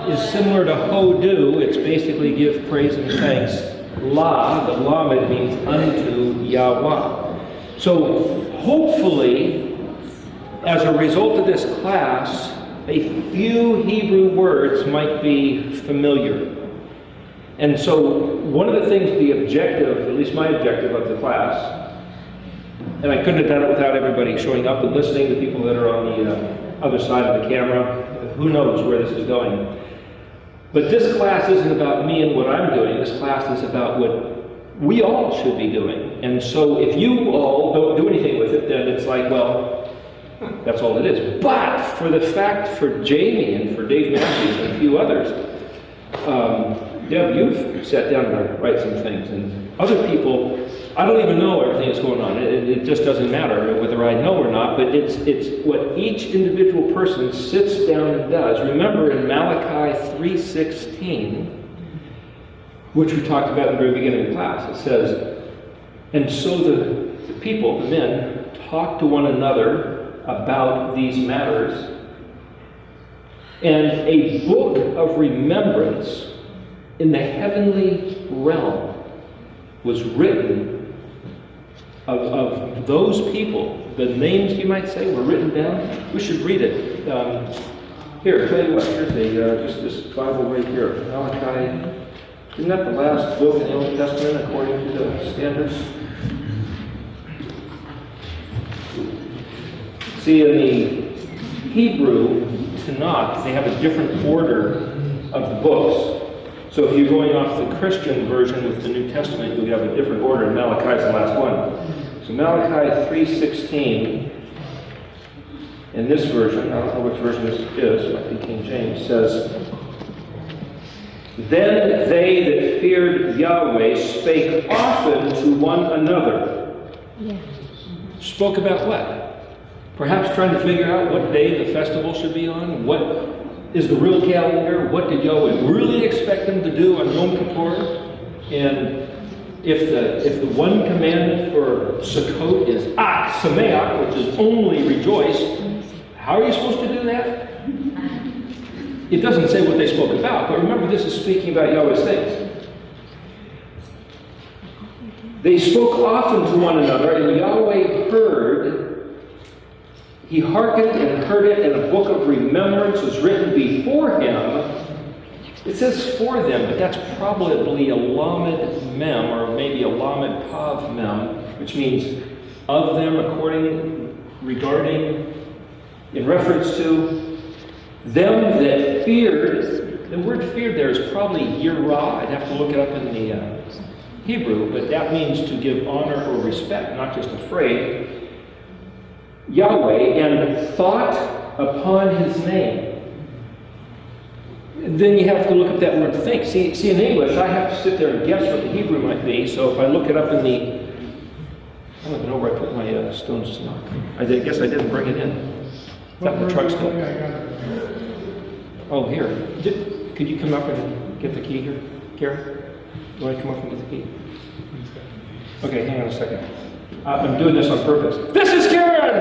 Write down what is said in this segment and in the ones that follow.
is similar to hodu. It's basically give praise and thanks. La, the lamed means unto Yahweh. So hopefully, as a result of this class, a few Hebrew words might be familiar. And so one of the things, the objective, at least my objective of the class, and I couldn't have done it without everybody showing up and listening to people that are on the other side of the camera. Who knows where this is going. But this class isn't about me and what I'm doing. This class is about what we all should be doing. And so if you all don't do anything with it, then it's like, well, that's all it is. But for the fact, for Jamie and for Dave Matthews and a few others, Deb, you've sat down to write some things. And other people, I don't even know everything that's going on. It just doesn't matter whether I know or not, but it's what each individual person sits down and does. Remember in Malachi 3:16, which we talked about in the very beginning of class, it says, and so the people, the men, talk to one another about these matters, and a book of remembrance in the heavenly realm was written of those people. The names, you might say, were written down. We should read it. Here, I'll tell you what, here's just this Bible right here. Malachi, isn't that the last book in the Old Testament according to the standards? See, in the Hebrew Tanakh, they have a different order of the books. So if you're going off the Christian version with the New Testament, you'll have a different order, and Malachi's the last one. So Malachi 3:16, in this version, I don't know which version this is, it might be King James, says, then they that feared Yahweh spake often to one another. Yeah. Spoke about what? Perhaps trying to figure out what day the festival should be on, what is the real calendar, what did Yahweh really expect them to do on Yom Kippur? And if the one commandment for Sukkot is Ak Sameach, which is only rejoice, how are you supposed to do that? It doesn't say what they spoke about, but remember this is speaking about Yahweh's things. They spoke often to one another, and Yahweh heard. He hearkened and heard it, and a book of remembrance was written before him. It says for them, but that's probably a lamed mem, or maybe a lamed pav mem, which means of them, according, regarding, in reference to them that feared. The word feared there is probably yirah. I'd have to look it up in the Hebrew, but that means to give honor or respect, not just afraid. Yahweh, and thought upon his name. Then you have to look up that word think. See, in English, I have to sit there and guess what the Hebrew might be. So if I look it up in the, I don't even know where I put my stones to knock. I guess I didn't bring it in. Is that in the truck still? Oh, here. Could you come up and get the key here, Karen? You want to come up and get the key? Okay, hang on a second. I'm doing this on purpose. This is Karen!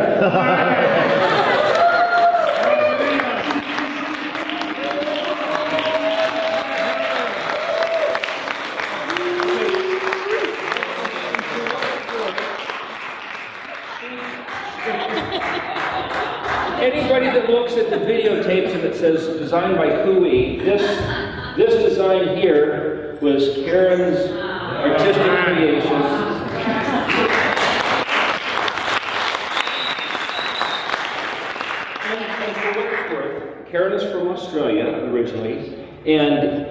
Anybody that looks at the videotapes and it says designed by Kui, this design here was Karen's artistic creation. Karen is from Australia originally, and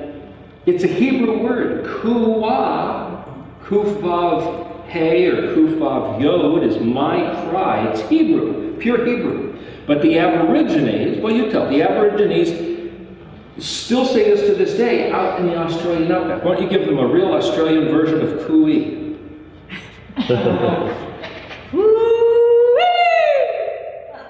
it's a Hebrew word. Kuwa, Kufvav Hey or Kufvav Yod is my cry. It's Hebrew, pure Hebrew. But the Aborigines, well, you tell, the Aborigines still say this to this day out in the Australian outback. Why don't you give them a real Australian version of Kui?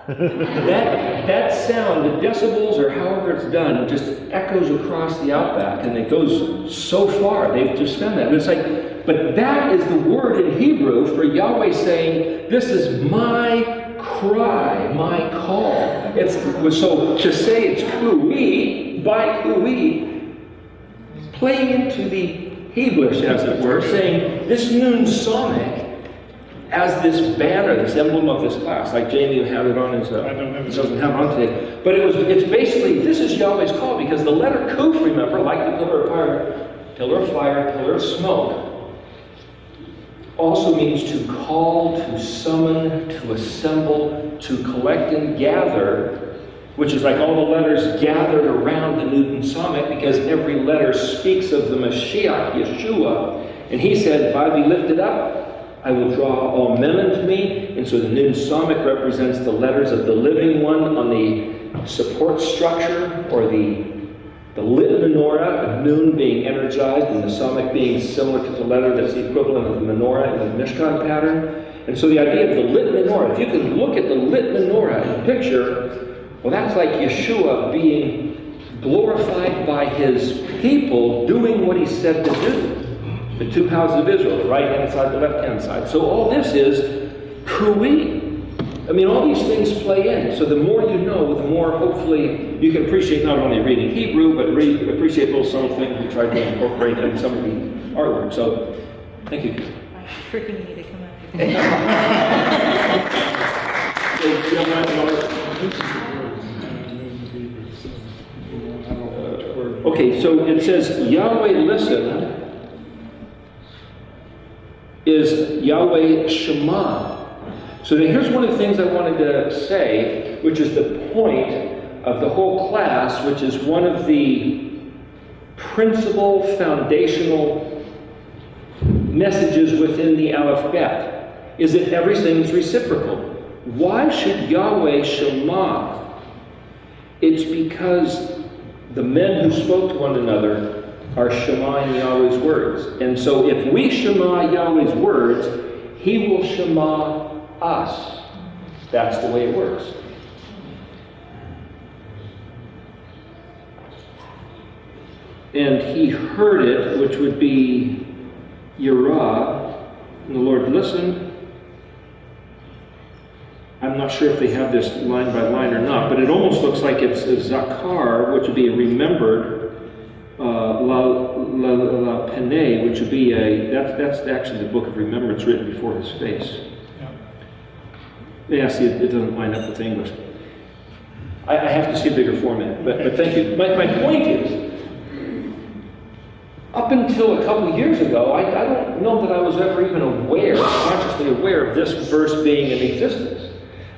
That sound, the decibels or however it's done, just echoes across the outback, and it goes so far. They've just done that. But it's like, but that is the word in Hebrew for Yahweh saying, "This is my cry, my call." So to say it's Kui, by Kui, playing into the Hebrewish, as it were, saying this Nun Sonic as this banner, this emblem of this class, like Jamie had it on his, doesn't have it on today. But it's basically, this is Yahweh's call, because the letter Kuf, remember, like the pillar of fire, pillar of smoke, also means to call, to summon, to assemble, to collect and gather, which is like all the letters gathered around the Nun Sonic, because every letter speaks of the Mashiach, Yeshua. And he said, if I be lifted up, I will draw all men unto me. And so the Nun Samic represents the letters of the living one on the support structure, or the lit menorah, of Nun being energized, and the Samic being similar to the letter that's the equivalent of the menorah in the Mishkan pattern. And so the idea of the lit menorah, if you can look at the lit menorah and picture, well, that's like Yeshua being glorified by his people, doing what he said to do. The two houses of Israel, the right-hand side, the left-hand side. So all this is Kui. I mean, all these things play in. So the more you know, the more hopefully you can appreciate not only reading Hebrew, but appreciate those subtle things we tried to incorporate in some of the artwork. So, thank you. I'm freaking you to come out. Okay, so it says, Yahweh listened, is Yahweh Shema. So then here's one of the things I wanted to say, which is the point of the whole class, which is one of the principal foundational messages within the Aleph Bet, is that everything's reciprocal. Why should Yahweh Shema? It's because the men who spoke to one another are Shema Yahweh's words. And so if we Shema Yahweh's words, he will Shema us. That's the way it works. And he heard it, which would be Yerah, and the Lord listened. I'm not sure if they have this line by line or not, but it almost looks like it's a Zakar, which would be a remembered, La Pene, which would be that's actually the book of remembrance written before his face. Yeah, see, it doesn't line up with English. I have to see a bigger format, but thank you. My point is, up until a couple of years ago, I don't know that I was ever even consciously aware of this verse being in existence.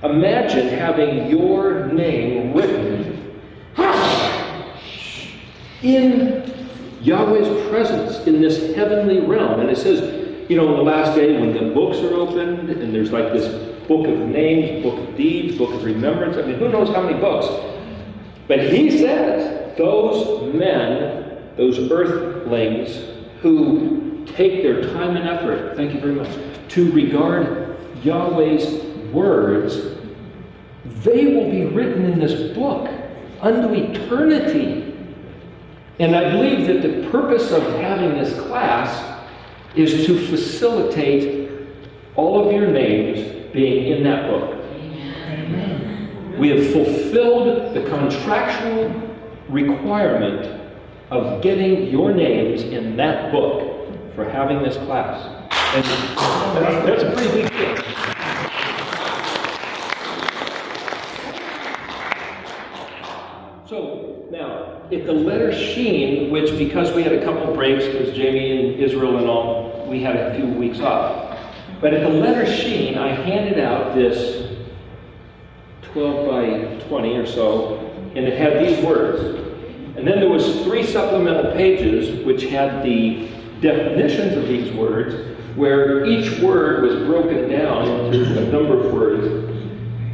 Imagine having your name written in Yahweh's presence in this heavenly realm. And it says, you know, in the last day when the books are opened, and there's like this book of names, book of deeds, book of remembrance. I mean, who knows how many books? But he says, those men, those earthlings who take their time and effort, thank you very much, to regard Yahweh's words, they will be written in this book unto eternity. And I believe that the purpose of having this class is to facilitate all of your names being in that book. Amen. We have fulfilled the contractual requirement of getting your names in that book for having this class. And that's a pretty big deal. So now, if the letter Sheen, which because we had a couple breaks, because Jamie and Israel and all, we had a few weeks off. But at the letter Sheen, I handed out this 12 by 20 or so, and it had these words. And then there was 3 supplemental pages which had the definitions of these words, where each word was broken down into a number of words.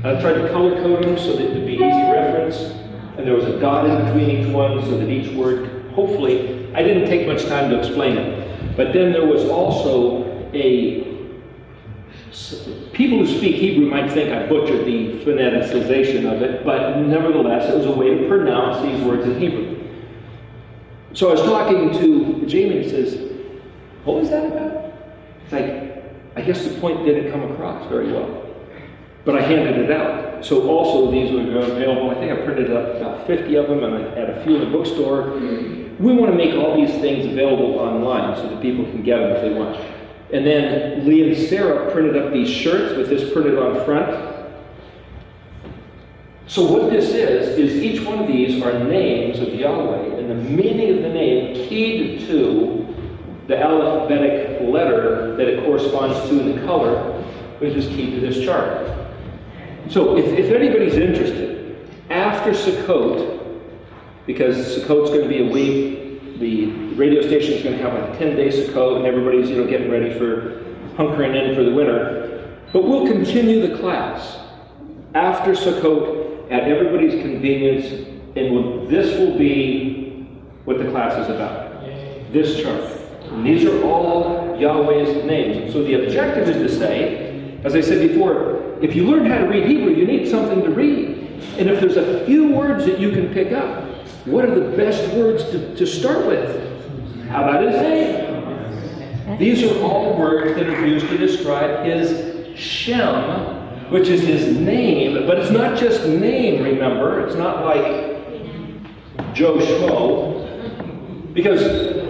I tried to color code them so that it would be easy reference, and there was a dot in between each one so that each word, hopefully, I didn't take much time to explain it. But then there was also people who speak Hebrew might think I butchered the phoneticization of it, but nevertheless, it was a way to pronounce these words in Hebrew. So I was talking to Jamie, and he says, what was that about? It's like, I guess the point didn't come across very well. But I handed it out. So also these were available, I think I printed up about 50 of them and at a few in the bookstore. We want to make all these things available online so that people can get them if they want. And then Lee and Sarah printed up these shirts with this printed on front. So what this is each one of these are names of Yahweh, and the meaning of the name keyed to the alphabetic letter that it corresponds to in the color, which is keyed to this chart. So if anybody's interested, after Sukkot, because Sukkot's going to be a week, the radio station is going to have like a 10-day Sukkot, and everybody's getting ready for hunkering in for the winter. But we'll continue the class after Sukkot at everybody's convenience, and this will be what the class is about. This chart. And these are all Yahweh's names. And so the objective is to say, as I said before, if you learn how to read Hebrew, you need something to read. And if there's a few words that you can pick up, what are the best words to start with? How about his name? These are all words that are used to describe his Shem, which is his name, but it's not just name, remember. It's not like Joe Schmo, because,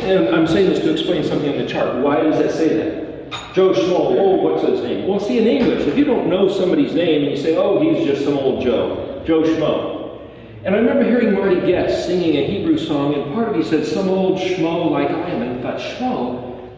and I'm saying this to explain something in the chart. Why does that say that? Joe Schmo, oh, what's his name? Well, see, in English, if you don't know somebody's name and you say, oh, he's just some old Joe Schmo. And I remember hearing Marty Guest singing a Hebrew song, and part of it said, some old Schmo like I am, and I thought, Schmo?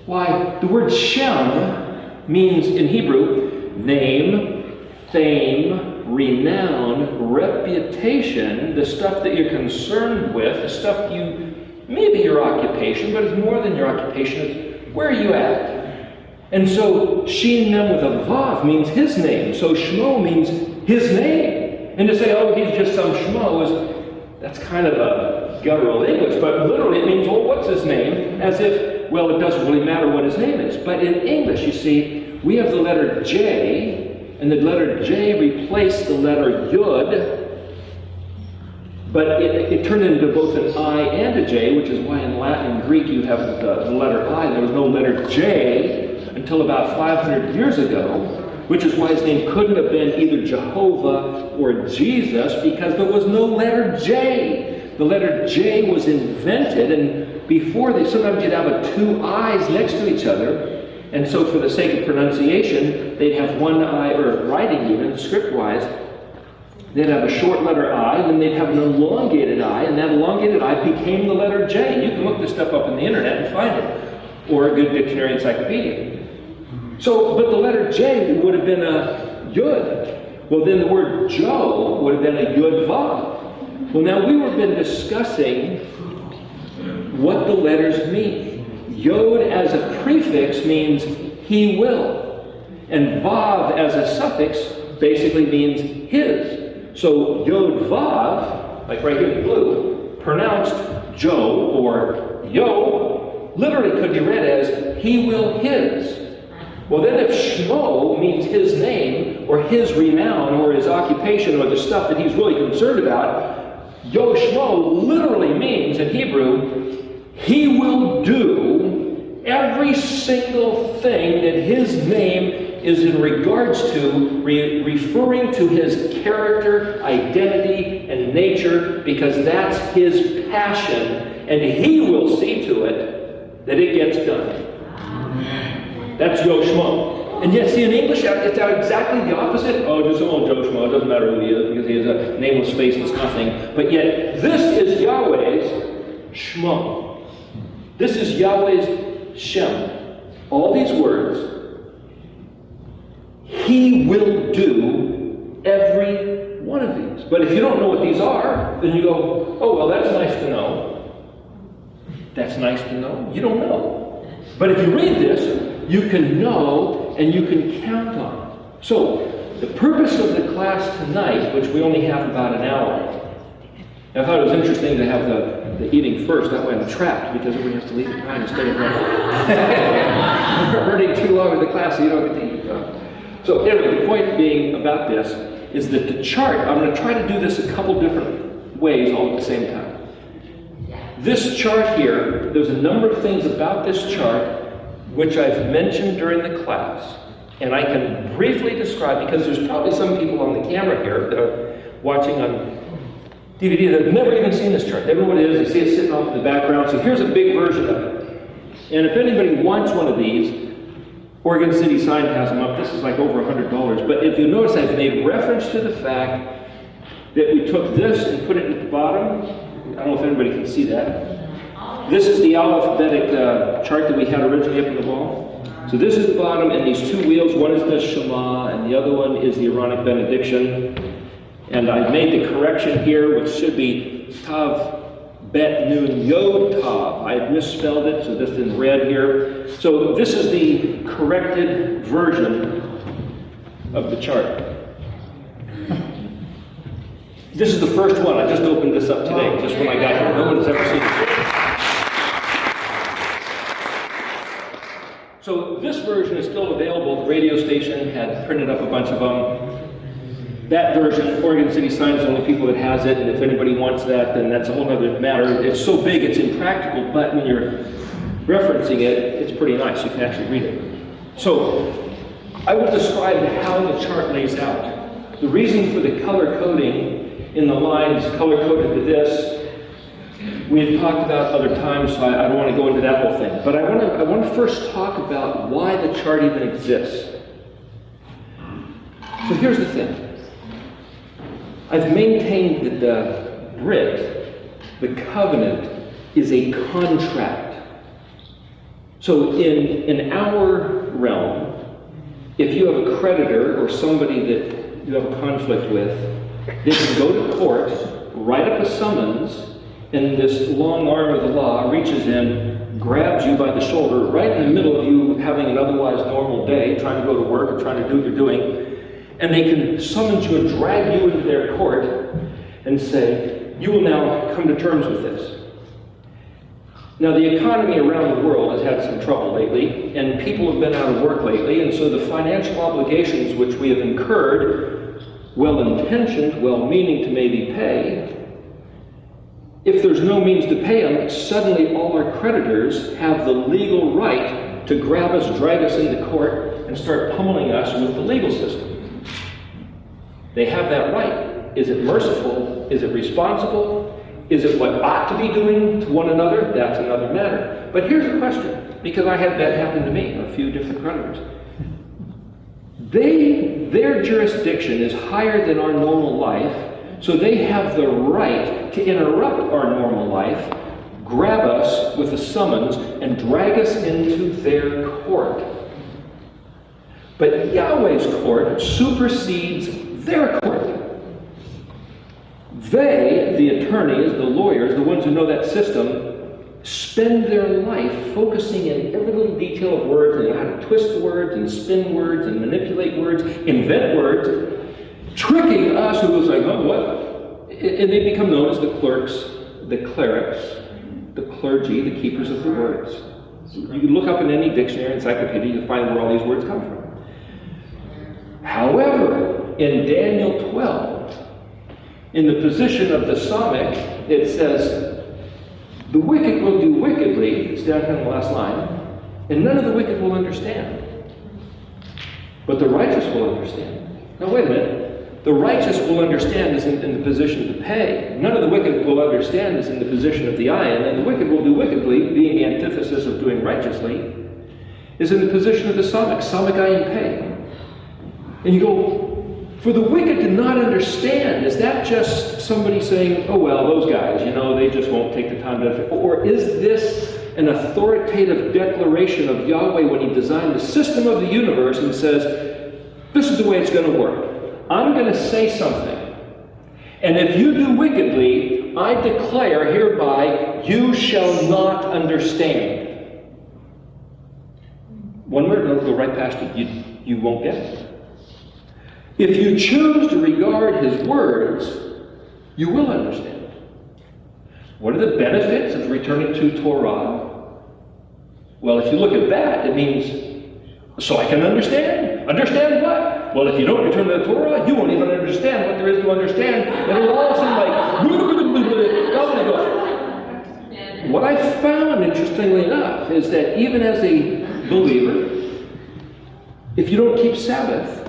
Why, the word Shem means, in Hebrew, name, fame, renown, reputation, the stuff that you're concerned with, the stuff maybe your occupation, but it's more than your occupation, it's where are you at? And so, Shin Mem with a Vav means his name, so Shmo means his name. And to say, oh, he's just some Shmo, that's kind of a guttural English, but literally it means, well, what's his name? As if, well, it doesn't really matter what his name is. But in English, you see, we have the letter J, and the letter J replaced the letter Yud, but it turned into both an I and a J, which is why in Latin and Greek you have the letter I, and there was no letter J until about 500 years ago, which is why his name couldn't have been either Jehovah or Jesus, because there was no letter J. The letter J was invented, and before sometimes you'd have two I's next to each other. And so for the sake of pronunciation, they'd have one I, or writing even, script-wise, they'd have a short letter I, and then they'd have an elongated I, and that elongated I became the letter J. You can look this stuff up on the internet and find it, or a good dictionary encyclopedia. So, but the letter J would have been a Yud. Well, then the word Joe would have been a Yud Vav. Well, now we've been discussing what the letters mean. Yod as a prefix means he will, and Vav as a suffix basically means his. So Yod Vav, like right here in blue, pronounced Joe or Yo, literally could be read as he will his. Well, then if Shmo means his name or his renown or his occupation or the stuff that he's really concerned about, Yo Shmo literally means in Hebrew, he will do every single thing that his name is in regards to, referring to his character, identity, and nature, because that's his passion, and he will see to it that it gets done. That's Yo Shmo. And yet, see, in English, it's exactly the opposite. Oh, just some old Joe Schmo. It doesn't matter who he is, because he is a nameless, faceless nothing. But yet, this is Yahweh's Shmo. This is Yahweh's Shem. All these words, he will do every one of these. But if you don't know what these are, then you go, oh, well, that's nice to know. That's nice to know. You don't know. But if you read this, you can know and you can count on. So, the purpose of the class tonight, which we only have about an hour, I thought it was interesting to have the eating first. That way I'm trapped, because everyone has to leave behind instead of running too long in the class, so you don't get to eat. So anyway, the point being about this is that the chart, I'm going to try to do this a couple different ways all at the same time. This chart here, there's a number of things about this chart which I've mentioned during the class, and I can briefly describe, because there's probably some people on the camera here that are watching on DVD that have never even seen this chart. They don't know what it is. They see it sitting off in the background. So here's a big version of it. And if anybody wants one of these, Oregon City Sign has them up. This is like over $100. But if you notice, I've made reference to the fact that we took this and put it at the bottom. I don't know if anybody can see that. This is the alphabetic chart that we had originally up on the wall. So this is the bottom, and these two wheels, one is the Shema, and the other one is the Aaronic benediction. And I made the correction here, which should be Tav Bet Nun Yod Tav. I had misspelled it, so this is in red here. So this is the corrected version of the chart. This is the first one. I just opened this up today, just when I got here. No one has ever seen it. So this version is still available. The radio station had printed up a bunch of them. That version, Oregon City Sign is the only people that has it, and if anybody wants that, then that's a whole other matter. It's so big, it's impractical, but when you're referencing it, it's pretty nice. You can actually read it. So I will describe how the chart lays out. The reason for the color coding in the lines, color-coded to this, we had talked about other times, so I don't want to go into that whole thing. But I want to first talk about why the chart even exists. So here's the thing. I've maintained that the Brit, the covenant, is a contract. So in our realm, if you have a creditor or somebody that you have a conflict with, they can go to court, write up a summons, and this long arm of the law reaches in, grabs you by the shoulder, right in the middle of you having an otherwise normal day, trying to go to work or trying to do what you're doing, and they can summons you and drag you into their court and say, you will now come to terms with this. Now, the economy around the world has had some trouble lately, and people have been out of work lately, and so the financial obligations which we have incurred, well-intentioned, well-meaning to maybe pay, if there's no means to pay them, suddenly all our creditors have the legal right to grab us, drag us into court, and start pummeling us with the legal system. They have that right. Is it merciful? Is it responsible? Is it what ought to be doing to one another? That's another matter. But here's the question, because I had that happen to me, a few different creditors. Their jurisdiction is higher than our normal life, so they have the right to interrupt our normal life, grab us with a summons, and drag us into their court. But Yahweh's court supersedes their court. They, the attorneys, the lawyers, the ones who know that system, spend their life focusing in every little detail of words and how to twist words and spin words and manipulate words, invent words, tricking us who was like, oh, what? And they become known as the clerks, the clerics, the clergy, the keepers of the words. You can look up in any dictionary, encyclopedia, you find where all these words come from. However, in Daniel 12, in the position of the Psalmic, it says, the wicked will do wickedly, it's down here in the last line, and none of the wicked will understand. But the righteous will understand. Now wait a minute, the righteous will understand is in the position of the pay. None of the wicked will understand is in the position of the ayin, and the wicked will do wickedly, being the antithesis of doing righteously, is in the position of the Psalmic ayin pay. And you go, for the wicked to not understand, is that just somebody saying, oh well, those guys, you know, they just won't take the time to... Or is this an authoritative declaration of Yahweh when he designed the system of the universe and says, this is the way it's going to work. I'm going to say something. And if you do wickedly, I declare hereby, you shall not understand. One word, it'll go right past you. You won't get it. If you choose to regard his words, you will understand. What are the benefits of returning to Torah? Well, if you look at that, it means, so I can understand. Understand what? Well, if you don't return to the Torah, you won't even understand what there is to understand. And it'll all seem like, what I found, interestingly enough, is that even as a believer, if you don't keep Sabbath,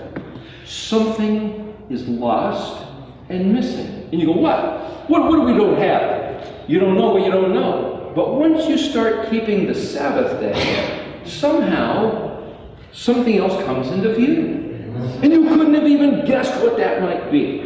something is lost and missing And you go, what? What do we don't have? You don't know what you don't know. But once you start keeping the Sabbath day, somehow something else comes into view. And you couldn't have even guessed what that might be.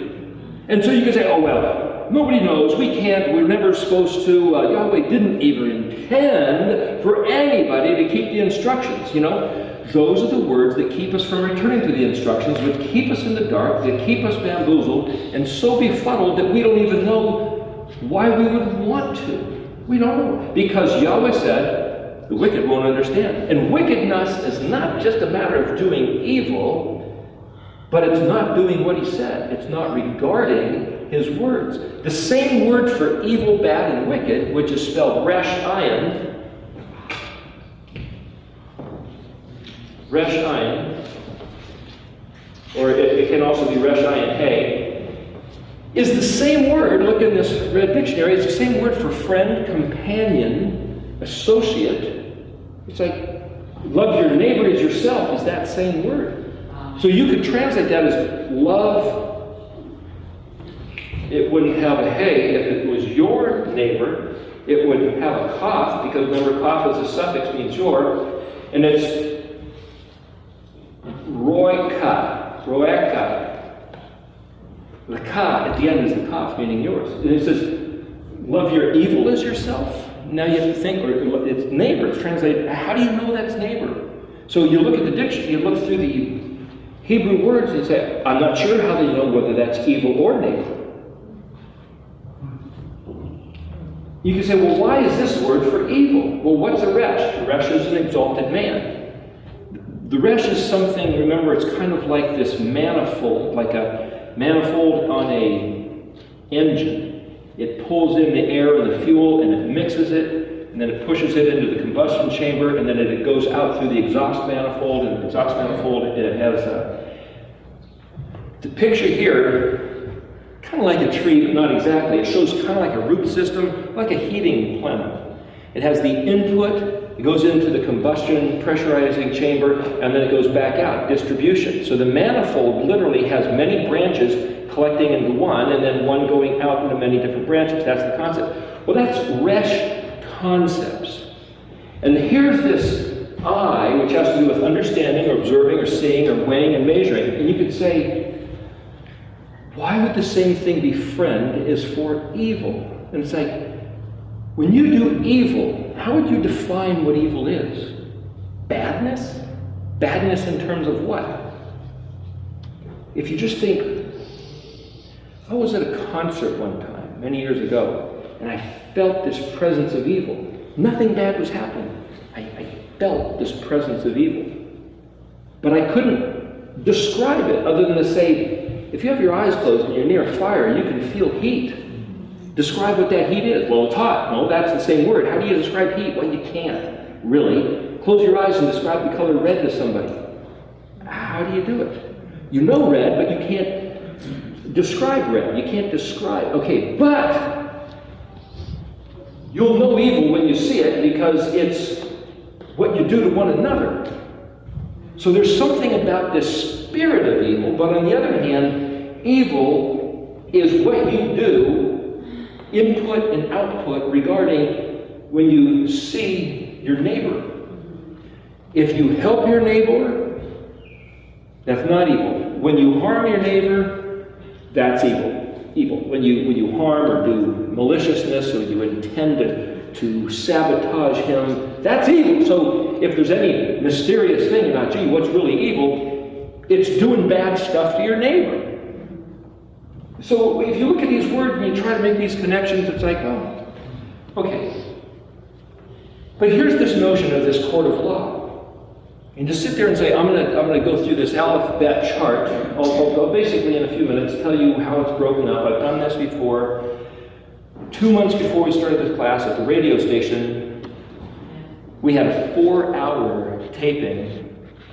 And so you can say, oh, well, nobody knows. We can't. We're never supposed to. Yahweh didn't even intend for anybody to keep the instructions. You know, those are the words that keep us from returning to the instructions, that keep us in the dark, that keep us bamboozled, and so befuddled that we don't even know why we would want to. We don't know. Because Yahweh said, the wicked won't understand. And wickedness is not just a matter of doing evil, but it's not doing what he said. It's not regarding his words. The same word for evil, bad, and wicked, which is spelled resh ayin, or it can also be resh ayin hey, is the same word. Look in this red dictionary. It's the same word for friend, companion, associate. It's like love your neighbor as yourself is that same word. So you could translate that as love. It wouldn't have a hey if it was your neighbor. It would have a kaf, because remember, kaf is a suffix, means your, and it's roeka. The ka at the end is the kaf, meaning yours. And it says, love your evil as yourself. Now you have to think, or it's neighbor. It's translated. How do you know that's neighbor? So you look at the dictionary, you look through the Hebrew words, and say, I'm not sure how they know whether that's evil or neighbor. You can say, well, why is this word for evil? Well, what's a resh? A resh is an exalted man. The resh is something, remember, it's kind of like this manifold, like a manifold on a engine. It pulls in the air and the fuel, and it mixes it, and then it pushes it into the combustion chamber, and then it goes out through the exhaust manifold, and the exhaust manifold, it has the picture here, kind of like a tree, but not exactly. It shows kind of like a root system, like a heating plant. It has the input, it goes into the combustion pressurizing chamber, and then it goes back out, distribution. So the manifold literally has many branches collecting into one, and then one going out into many different branches. That's the concept. Well, that's resh concepts. And here's this eye, which has to do with understanding, or observing, or seeing, or weighing, and measuring. And you could say, why would the same thing be friend is for evil? And it's like, when you do evil, how would you define what evil is? Badness? Badness in terms of what? If you just think, I was at a concert one time, many years ago, and I felt this presence of evil. Nothing bad was happening. I felt this presence of evil. But I couldn't describe it other than to say, if you have your eyes closed and you're near a fire, you can feel heat. Describe what that heat is. Well, it's hot. No, that's the same word. How do you describe heat? Well, you can't, really. Close your eyes and describe the color red to somebody. How do you do it? You know red, but you can't describe red. You can't describe. Okay, but you'll know evil when you see it because it's what you do to one another. So there's something about this spirit of evil, but on the other hand, evil is what you do, input and output, regarding when you see your neighbor. If you help your neighbor, that's not evil. When you harm your neighbor, that's evil. Evil. When you harm or do maliciousness, or you intend to sabotage him, that's evil. So if there's any mysterious thing about, gee, what's really evil, it's doing bad stuff to your neighbor. So if you look at these words and you try to make these connections, it's like, oh, okay. But here's this notion of this court of law. And just sit there and say, I'm gonna go through this alphabet chart. I'll basically in a few minutes tell you how it's broken up. I've done this before. 2 months before we started this class at the radio station, we had a 4-hour taping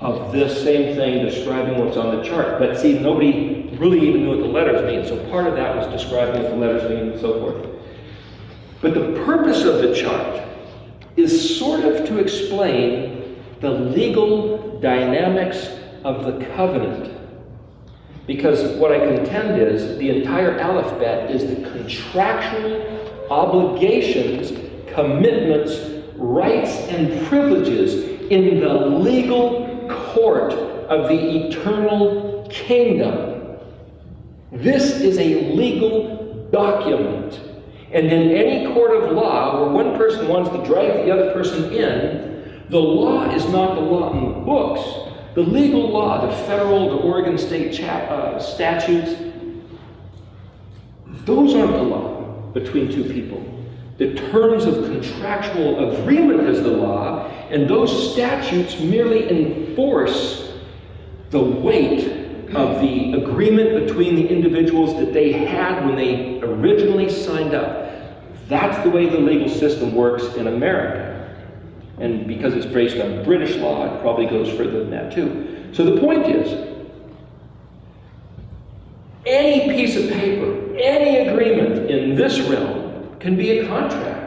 of this same thing describing what's on the chart. But see, nobody really even knew what the letters mean. So part of that was describing what the letters mean and so forth. But the purpose of the chart is sort of to explain the legal dynamics of the covenant. Because what I contend is the entire alphabet is the contractual obligations, commitments, rights, and privileges in the legal court of the eternal kingdom. This is a legal document. And in any court of law where one person wants to drag the other person in, the law is not the law in the books. The legal law, the federal, the Oregon state statutes, those aren't the law between two people. The terms of contractual agreement is the law, and those statutes merely enforce the weight of the agreement between the individuals that they had when they originally signed up. That's the way the legal system works in America. And because it's based on British law, it probably goes further than that too. So the point is, any piece of paper, any agreement in this realm can be a contract.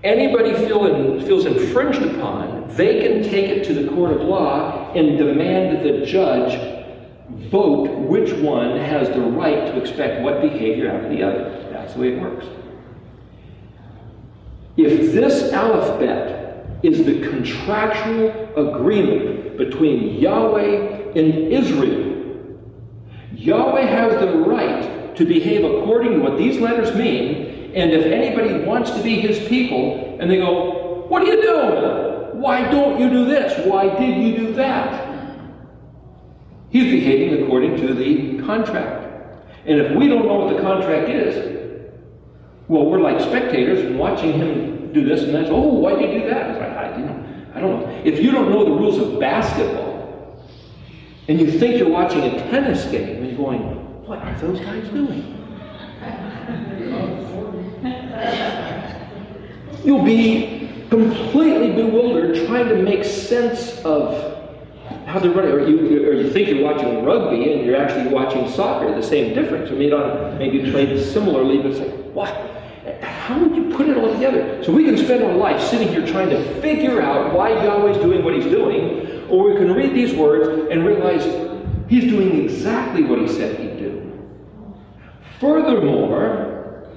Anybody feels infringed upon, they can take it to the court of law and demand the judge vote which one has the right to expect what behavior out of the other. That's the way it works. If this alphabet is the contractual agreement between Yahweh and Israel, Yahweh has the right to behave according to what these letters mean, and if anybody wants to be his people, and they go, what are you doing? Why don't you do this? Why did you do that? He's behaving according to the contract. And if we don't know what the contract is, well, we're like spectators and watching him do this and that. Oh, why did you do that? It's like, I don't know. If you don't know the rules of basketball, and you think you're watching a tennis game, and you're going, what are those guys doing? You'll be completely bewildered trying to make sense of how they're running. Or you think you're watching rugby, and you're actually watching soccer. The same difference. I mean, maybe played similarly, but it's like, what? How would you put it all together? So we can spend our life sitting here trying to figure out why Yahweh's doing what he's doing, or we can read these words and realize he's doing exactly what he said he'd do. Furthermore,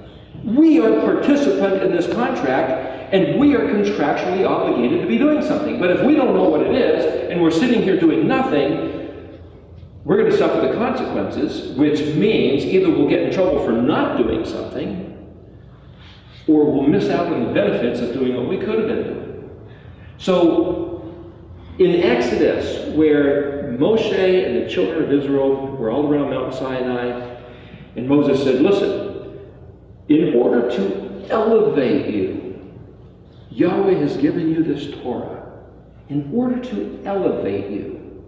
we are participant in this contract, and we are contractually obligated to be doing something. But if we don't know what it is, and we're sitting here doing nothing, we're going to suffer the consequences, which means either we'll get in trouble for not doing something, or we'll miss out on the benefits of doing what we could have been doing. So, in Exodus, where Moshe and the children of Israel were all around Mount Sinai, and Moses said, listen, in order to elevate you, Yahweh has given you this Torah. In order to elevate you.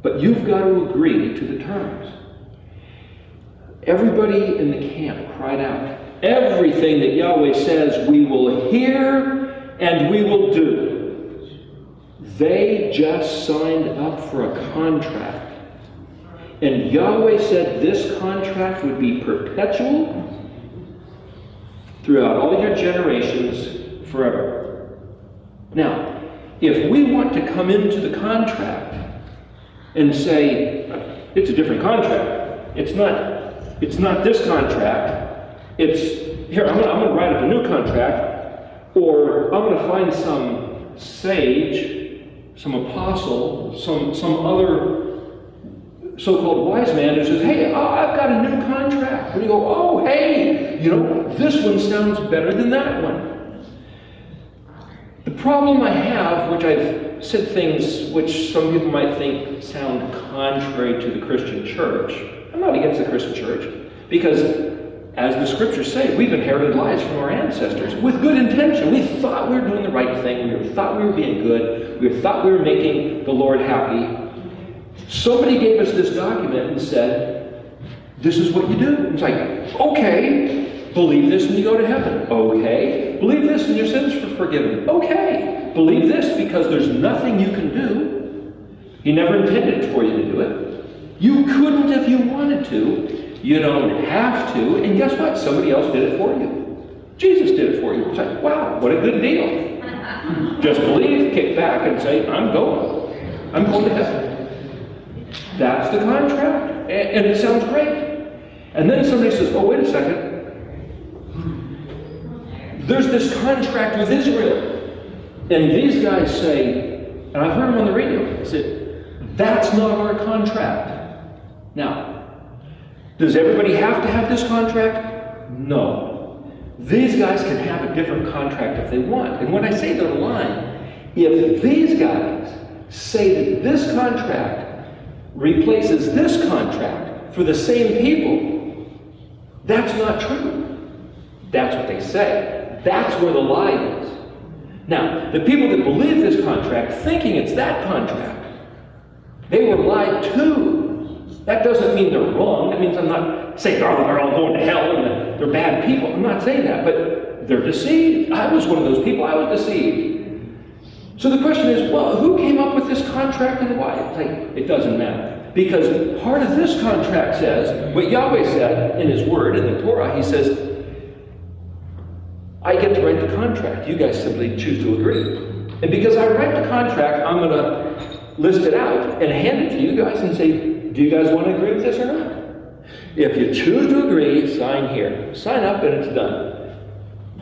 But you've got to agree to the terms. Everybody in the camp cried out, everything that Yahweh says we will hear and we will do. They just signed up for a contract. And Yahweh said this contract would be perpetual throughout all your generations forever. Now, if we want to come into the contract and say, it's a different contract, it's not this contract. It's, here, I'm going to write up a new contract, or I'm going to find some sage, some apostle, some other so-called wise man who says, hey, I've got a new contract. And you go, oh, hey, this one sounds better than that one. The problem I have, which I've said things which some people might think sound contrary to the Christian church. I'm not against the Christian church, because as the scriptures say, we've inherited lives from our ancestors with good intention. We thought we were doing the right thing. We thought we were being good. We thought we were making the Lord happy. Somebody gave us this document and said, this is what you do. It's like, okay, believe this and you go to heaven. Okay, believe this and your sins are forgiven. Okay, believe this because there's nothing you can do. He never intended for you to do it. You couldn't if you wanted to. You don't have to. And guess what? Somebody else did it for you. Jesus did it for you. It's like, wow, what a good deal. Just believe, kick back, and say, I'm going to heaven. That's the contract. And it sounds great. And then somebody says, oh, wait a second. There's this contract with Israel. And these guys say, and I've heard them on the radio, they say, that's not our contract. Now, does everybody have to have this contract? No. These guys can have a different contract if they want. And when I say they're lying, if these guys say that this contract replaces this contract for the same people, that's not true. That's what they say. That's where the lie is. Now, the people that believe this contract, thinking it's that contract, they were lied to. That doesn't mean they're wrong. That means I'm not saying, oh, they're all going to hell and they're bad people. I'm not saying that, but they're deceived. I was one of those people. I was deceived. So the question is, well, who came up with this contract and why? It doesn't matter. Because part of this contract says, what Yahweh said in His Word, in the Torah, He says, I get to write the contract. You guys simply choose to agree. And because I write the contract, I'm going to list it out and hand it to you guys and say, do you guys want to agree with this or not? If you choose to agree, sign here. Sign up and it's done.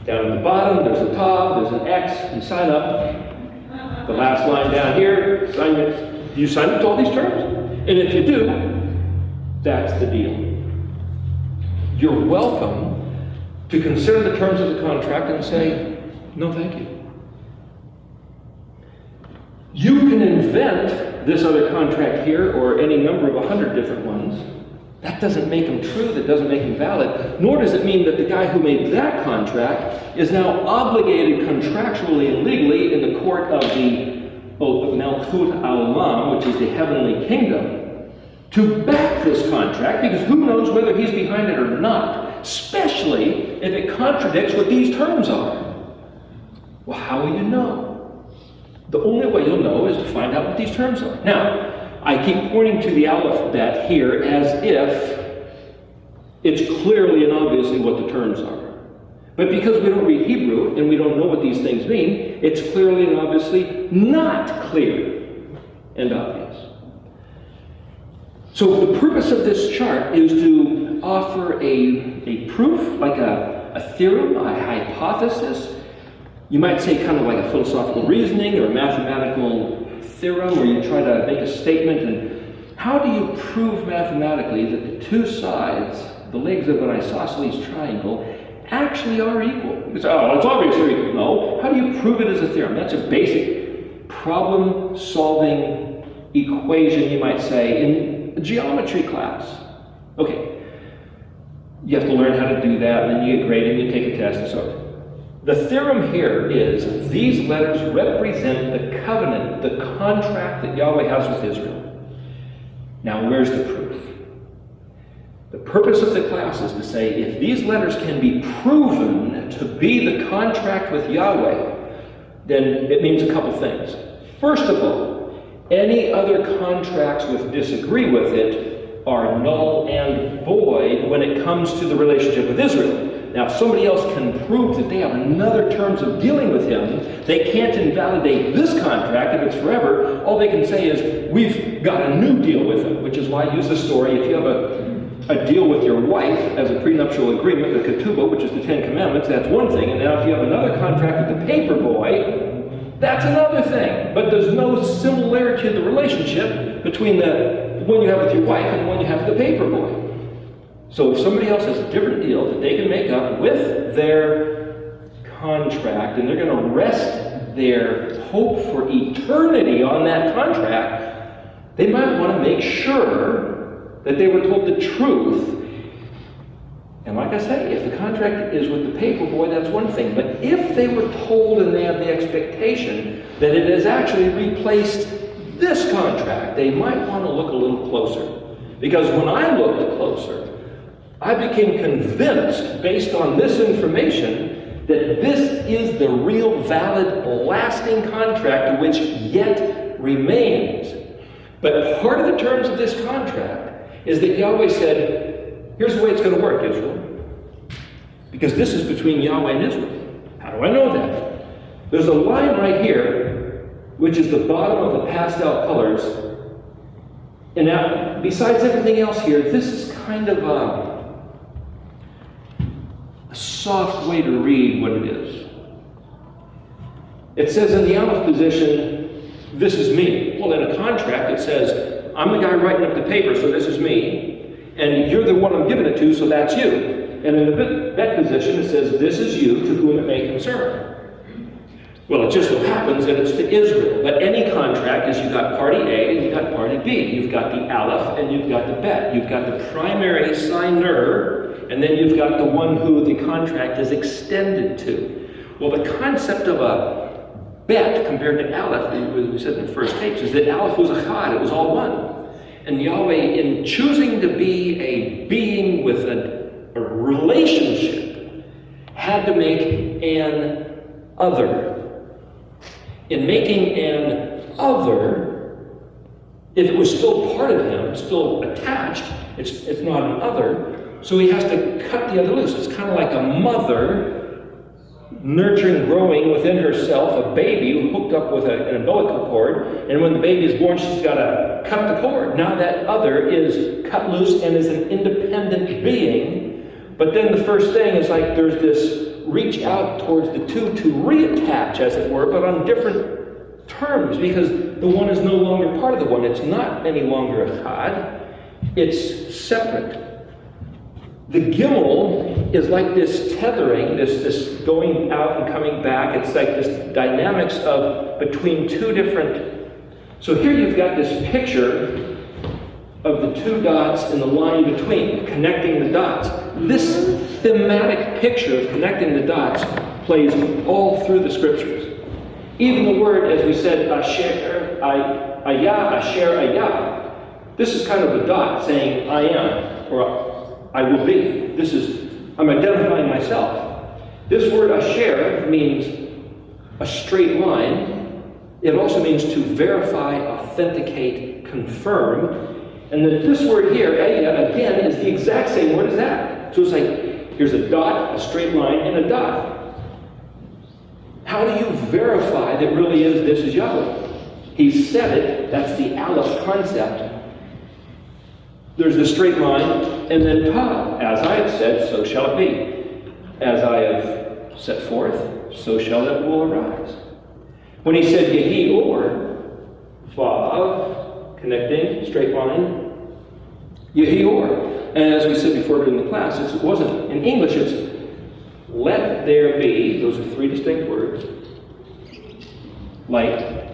Down at the bottom, there's a top, there's an X, you sign up. The last line down here, sign it. Do you sign up to all these terms? And if you do, that's the deal. You're welcome to consider the terms of the contract and say, no thank you. You can invent this other contract here or any number of 100 different ones. That doesn't make them true, that doesn't make them valid, nor does it mean that the guy who made that contract is now obligated contractually and legally in the court of the Malchut Olam, which is the heavenly kingdom, to back this contract, because who knows whether he's behind it or not, especially if it contradicts what these terms are. Well, how will you know? The only way you'll know is to find out what these terms are. Now, I keep pointing to the alphabet here as if it's clearly and obviously what the terms are. But because we don't read Hebrew and we don't know what these things mean, it's clearly and obviously not clear and obvious. So the purpose of this chart is to offer a proof, like a theorem, a hypothesis. You might say kind of like a philosophical reasoning or a mathematical theorem where you try to make a statement. And how do you prove mathematically that the two sides, the legs of an isosceles triangle, actually are equal? You say, oh, it's obvious they're equal. No. How do you prove it as a theorem? That's a basic problem-solving equation, you might say, in a geometry class. Okay. You have to learn how to do that, and then you get graded, and you take a test, and so on. The theorem here is these letters represent the covenant, the contract that Yahweh has with Israel. Now, where's the proof? The purpose of the class is to say if these letters can be proven to be the contract with Yahweh, then it means a couple things. First of all, any other contracts which disagree with it are null and void when it comes to the relationship with Israel. Now, if somebody else can prove that they have another terms of dealing with him, they can't invalidate this contract if it's forever. All they can say is, we've got a new deal with him, which is why I use the story. If you have a deal with your wife as a prenuptial agreement, the ketubah, which is the Ten Commandments, that's one thing. And now if you have another contract with the paper boy, that's another thing. But there's no similarity in the relationship between the one you have with your wife and the one you have with the paper boy. So if somebody else has a different deal that they can make up with their contract, and they're going to rest their hope for eternity on that contract, they might want to make sure that they were told the truth. And like I say, if the contract is with the paper boy, that's one thing. But if they were told and they have the expectation that it has actually replaced this contract, they might want to look a little closer. Because when I looked closer, I became convinced, based on this information, that this is the real, valid, lasting contract which yet remains. But part of the terms of this contract is that Yahweh said, here's the way it's going to work, Israel. Because this is between Yahweh and Israel. How do I know that? There's a line right here, which is the bottom of the pastel colors, And now, besides everything else here, this is kind of a soft way to read what it is. It says in the Aleph position, this is me. Well, in a contract, it says, I'm the guy writing up the paper, so this is me. And you're the one I'm giving it to, so that's you. And in the bet position, it says, this is you to whom it may concern. Well, it just so happens that it's to Israel. But any contract is you've got party A and you've got party B. You've got the Aleph and you've got the bet. You've got the primary signer, and then you've got the one who the contract is extended to. Well, the concept of a bet compared to Aleph, we said in the first tapes, is that Aleph was a chad, it was all one. And Yahweh, in choosing to be a being with a relationship, had to make an other. In making an other, if it was still part of him, still attached, it's not an other, so he has to cut the other loose. It's kind of like a mother nurturing, growing within herself a baby hooked up with an umbilical cord, and when the baby is born, she's got to cut the cord. Now that other is cut loose and is an independent being, but then the first thing is like there's this reach out towards the two to reattach, as it were, but on different terms, because the one is no longer part of the one. It's not any longer a chad. It's separate. The gimel is like this tethering, this going out and coming back. It's like this dynamics of between two different. So here you've got this picture of the two dots in the line between, connecting the dots. This thematic picture of connecting the dots plays all through the scriptures. Even the word, as we said, asher, ayah, asher, ayah. This is kind of a dot saying, I am, or I will be. This is, I'm identifying myself. This word asher means a straight line. It also means to verify, authenticate, confirm. And then this word here, ayah, again, is the exact same word as that. So it's like, here's a dot, a straight line, and a dot. How do you verify that really is, this is Yahweh? He said it, that's the Aleph concept. There's the straight line, and then Tav. As I have said, so shall it be. As I have set forth, so shall it will arise. When he said Yehi or, Vav, connecting, straight line, Yehi or. And as we said before during the class, it wasn't, in English it's let there be, those are three distinct words, light,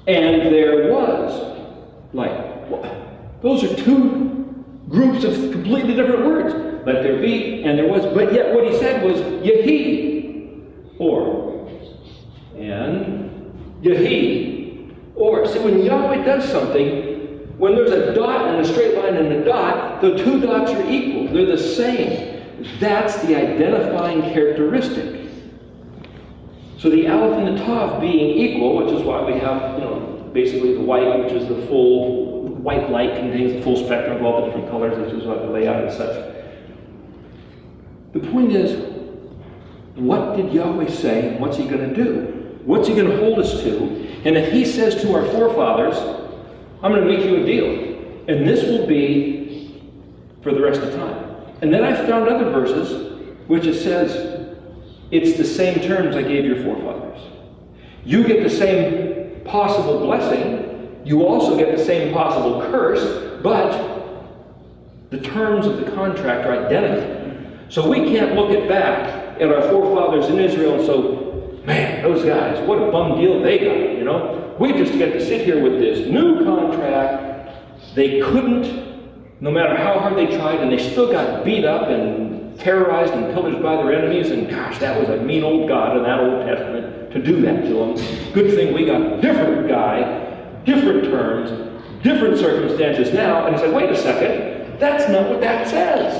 and there was light. Those are two groups of completely different words. Let there be, and there was, but yet what he said was Yehi or, and Yehi or. See, when Yahweh does something, when there's a dot and a straight line and a dot, the two dots are equal. They're the same. That's the identifying characteristic. So the Aleph and the Tav being equal, which is why we have, basically the white, which is the full, white light contains the full spectrum of all the different colors, which is what the layout and such. The point is, what did Yahweh say? What's he going to do? What's he going to hold us to? And if he says to our forefathers, I'm going to make you a deal, and this will be for the rest of time. And then I found other verses which it says, it's the same terms I gave your forefathers. You get the same possible blessing, you also get the same possible curse, but the terms of the contract are identical. So we can't look back at our forefathers in Israel and so, man, those guys, what a bum deal they got, We just get to sit here with this new contract. They couldn't, no matter how hard they tried, and they still got beat up and terrorized and pillaged by their enemies, and gosh, that was a mean old God in that Old Testament to do that to them. Good thing we got a different guy, different terms, different circumstances now, and it's like, wait a second, that's not what that says.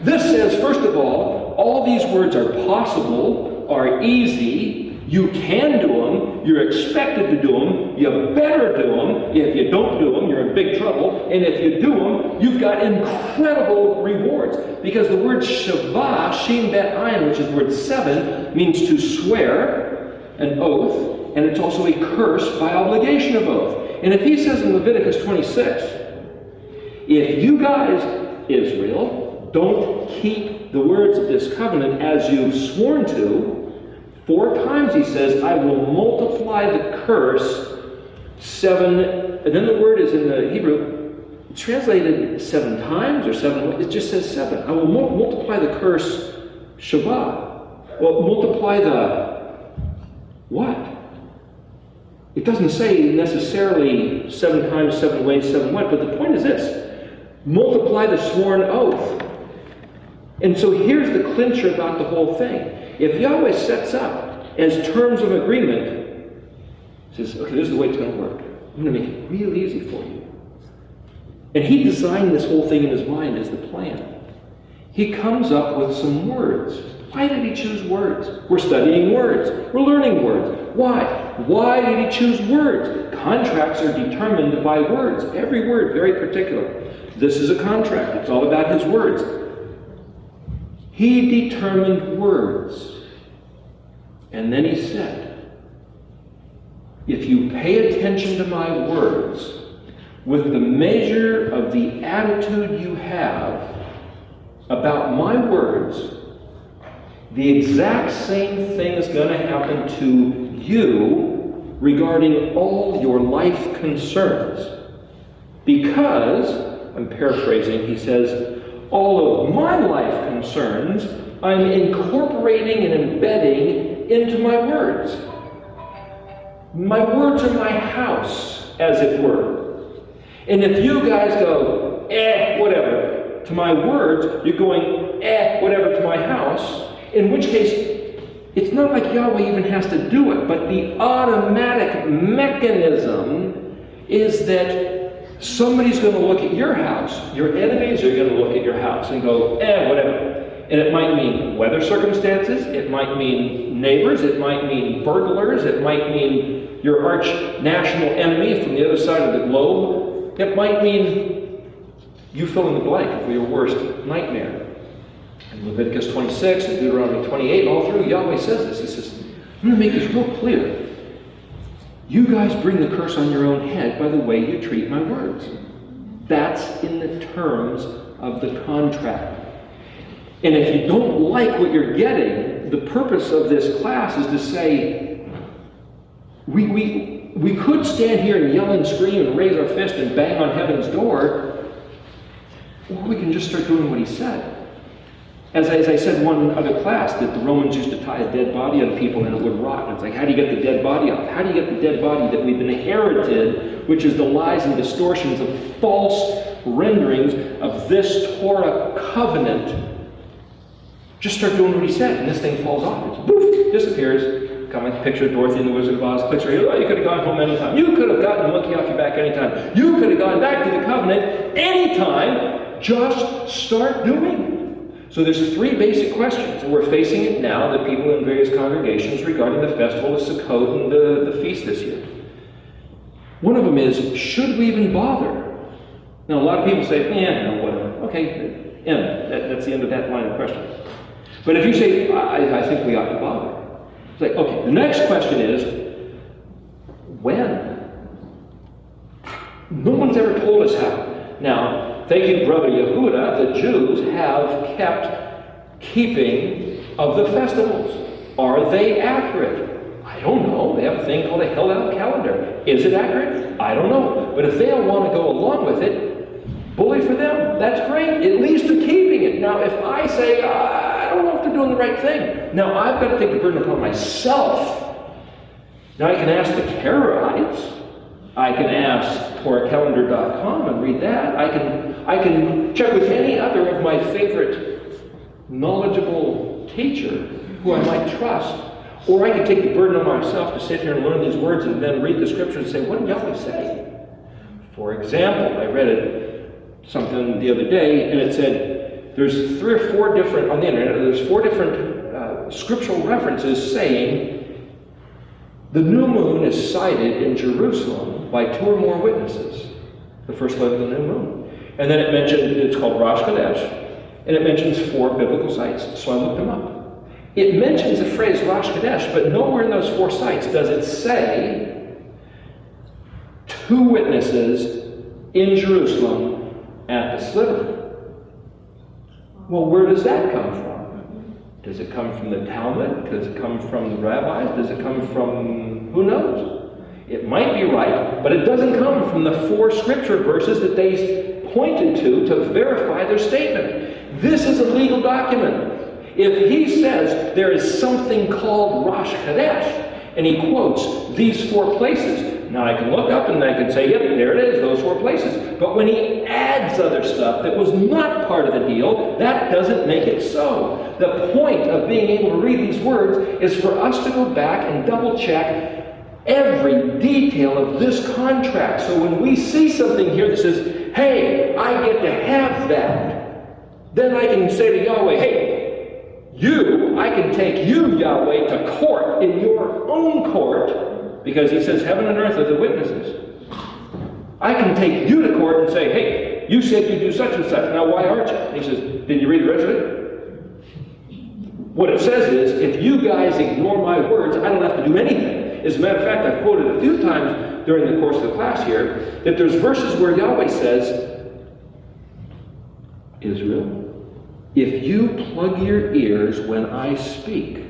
This says, first of all these words are possible, are easy, you can do them, you're expected to do them, you better do them. If you don't do them, you're in big trouble. And if you do them, you've got incredible rewards. Because the word Shavah, Shin Bet Ayin, which is the word 7, means to swear, an oath, and it's also a curse by obligation of oath. And if he says in Leviticus 26, If you guys, Israel, don't keep the words of this covenant as you've sworn to, 4 times he says, I will multiply the curse 7, and then the word is in the Hebrew, it's translated 7 times or 7, it just says 7. I will multiply the curse Shavah. Well, multiply the what? It doesn't say necessarily 7 times, 7 ways, 7 what, but the point is this. Multiply the sworn oath. And so here's the clincher about the whole thing. If Yahweh sets up as terms of agreement, says, okay, this is the way it's going to work. I'm going to make it real easy for you. And he designed this whole thing in his mind as the plan. He comes up with some words. Why did he choose words? We're studying words. We're learning words. Why? Why did he choose words? Contracts are determined by words. Every word, very particular. This is a contract. It's all about his words. He determined words. And then he said, if you pay attention to my words, with the measure of the attitude you have about my words, the exact same thing is going to happen to you regarding all your life concerns. Because, I'm paraphrasing, he says, all of my life concerns I'm incorporating and embedding into my words. My words are my house, as it were. And if you guys go, whatever, to my words, you're going, whatever, to my house, in which case, it's not like Yahweh even has to do it, but the automatic mechanism is that somebody's going to look at your house, your enemies are going to look at your house and go, whatever. And it might mean weather circumstances, it might mean neighbors, it might mean burglars, it might mean your arch national enemy from the other side of the globe. It might mean you fill in the blank for your worst nightmare. In Leviticus 26 and Deuteronomy 28, all through, Yahweh says this. He says, I'm going to make this real clear. You guys bring the curse on your own head by the way you treat my words. That's in the terms of the contract. And if you don't like what you're getting, the purpose of this class is to say, we could stand here and yell and scream and raise our fist and bang on heaven's door, or we can just start doing what he said. As I said in one other class, that the Romans used to tie a dead body on people and it would rot. And it's like, how do you get the dead body off? How do you get the dead body that we've inherited, which is the lies and distortions of false renderings of this Torah covenant? Just start doing what he said, and this thing falls off. It's poof, disappears. Kind of like the picture of Dorothy and the Wizard of Oz. Clicks right here. Oh, you could have gone home anytime. You could have gotten the monkey off your back anytime. You could have gone back to the covenant anytime. Just start doing it. So there's 3 basic questions, and we're facing it now, the people in various congregations, regarding the festival of Sukkot and the feast this year. One of them is, should we even bother? Now, a lot of people say, no, whatever. Okay, that's the end of that line of questioning. But if you say, I think we ought to bother, it's like, okay, the next question is, when? No one's ever told us how. Now, thank you, Brother Yehuda, the Jews have kept keeping of the festivals. Are they accurate? I don't know. They have a thing called a held-out calendar. Is it accurate? I don't know. But if they don't want to go along with it, bully for them. That's great. At least they're keeping it. Now, if I say, I don't know if they're doing the right thing, now I've got to take the burden upon myself. Now, I can ask the Karaites. I can ask TorahCalendar.com and read that. I can check with any other of my favorite knowledgeable teacher who I might trust. Or I could take the burden on myself to sit here and learn these words and then read the scriptures and say, what did Yahweh say? For example, I read something the other day, and it said there's 3 or 4 different, on the internet, there's 4 different scriptural references saying the new moon is sighted in Jerusalem by 2 or more witnesses, the first leg of the new moon. And then it mentioned, it's called Rosh Chodesh, and it mentions 4 biblical sites, so I looked them up. It mentions the phrase Rosh Chodesh, but nowhere in those 4 sites does it say 2 witnesses in Jerusalem at the sliver. Well, where does that come from? Does it come from the Talmud? Does it come from the rabbis? Does it come from who knows? It might be right, but it doesn't come from the 4 scripture verses that they pointed to verify their statement. This is a legal document. If he says there is something called Rosh Chodesh, and he quotes these 4 places, now I can look up and I can say, yep, there it is, those 4 places. But when he adds other stuff that was not part of the deal, that doesn't make it so. The point of being able to read these words is for us to go back and double check every detail of this contract. So when we see something here that says, hey, I get to have that, then I can say to Yahweh, hey, I can take you, Yahweh, to court in your own court, because he says heaven and earth are the witnesses. I can take you to court and say, hey, you said you do such and such, now why aren't you? And he says, did you read the rest of it? What it says is, if you guys ignore my words, I don't have to do anything. As a matter of fact, I've quoted a few times during the course of the class here, that there's verses where Yahweh says, Israel, if you plug your ears when I speak,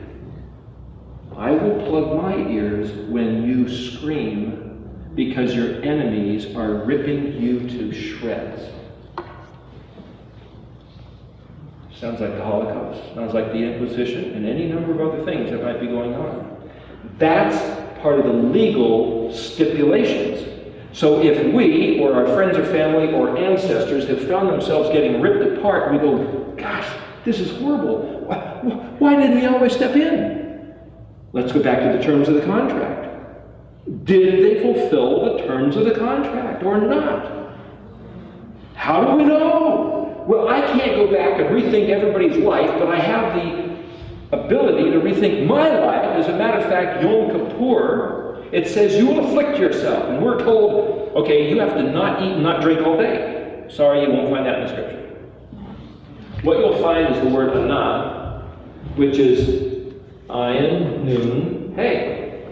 I will plug my ears when you scream, because your enemies are ripping you to shreds. Sounds like the Holocaust. Sounds like the Inquisition and any number of other things that might be going on. That's part of the legal stipulations. So if we, or our friends or family or ancestors, have found themselves getting ripped apart, we go, gosh, this is horrible. Why didn't Yahweh step in? Let's go back to the terms of the contract. Did they fulfill the terms of the contract or not? How do we know? Well, I can't go back and rethink everybody's life, but I have the ability to rethink my life. As a matter of fact, Yom Kippur, it says you will afflict yourself. And we're told, okay, you have to not eat and not drink all day. Sorry, you won't find that in the scripture. What you'll find is the word anah, which is ayin, noon, hey.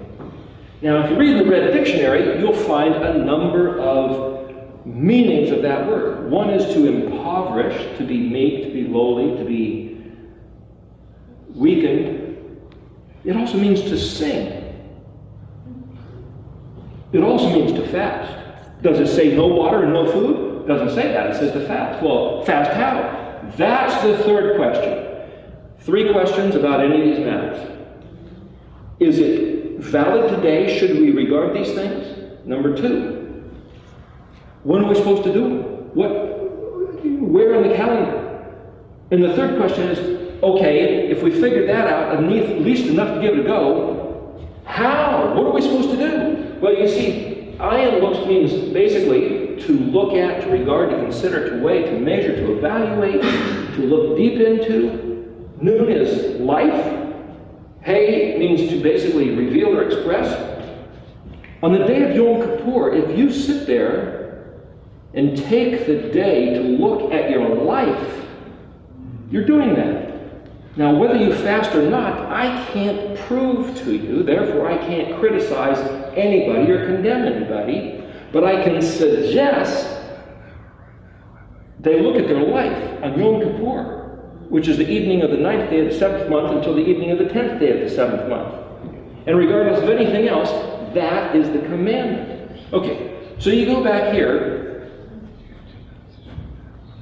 Now, if you read the Red Dictionary, you'll find a number of meanings of that word. One is to impoverish, to be meek, to be lowly, to be weakened. It also means to sing. It also means to fast. Does it say no water and no food? It doesn't say that. It says to fast. Well, fast how? That's the third question. 3 questions about any of these matters. Is it valid today? Should we regard these things? Number 2, when are we supposed to do them? Where in the calendar? And the third question is, okay, if we figured that out, at least enough to give it a go, how? What are we supposed to do? Well, you see, ayin means basically to look at, to regard, to consider, to weigh, to measure, to evaluate, to look deep into. Noon is life. Hey means to basically reveal or express. On the day of Yom Kippur, if you sit there and take the day to look at your life, you're doing that. Now, whether you fast or not, I can't prove to you, therefore I can't criticize anybody or condemn anybody, but I can suggest they look at their life on Yom Kippur, which is the evening of the 9th day of the 7th month until the evening of the 10th day of the 7th month. And regardless of anything else, that is the commandment. Okay, so you go back here,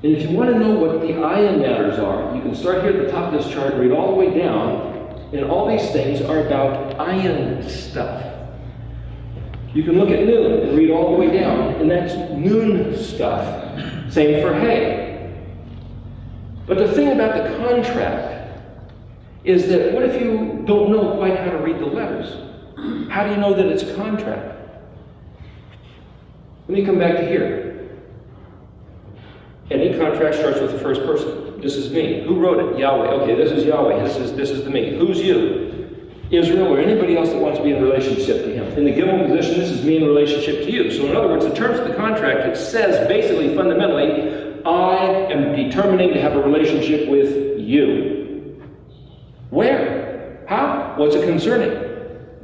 and if you want to know what the ayin matters are, you can start here at the top of this chart and read all the way down, and all these things are about ayin stuff. You can look at noon and read all the way down, and that's noon stuff. Same for hay. But the thing about the contract is that what if you don't know quite how to read the letters? How do you know that it's a contract? Let me come back to here. Any contract starts with the first person. This is me. Who wrote it? Yahweh. Okay, this is Yahweh. This is the me. Who's you? Israel or anybody else that wants to be in a relationship to him. In the given position, this is me in relationship to you. So in other words, in terms of the contract, it says basically, fundamentally, I am determining to have a relationship with you. Where? How? What's it concerning?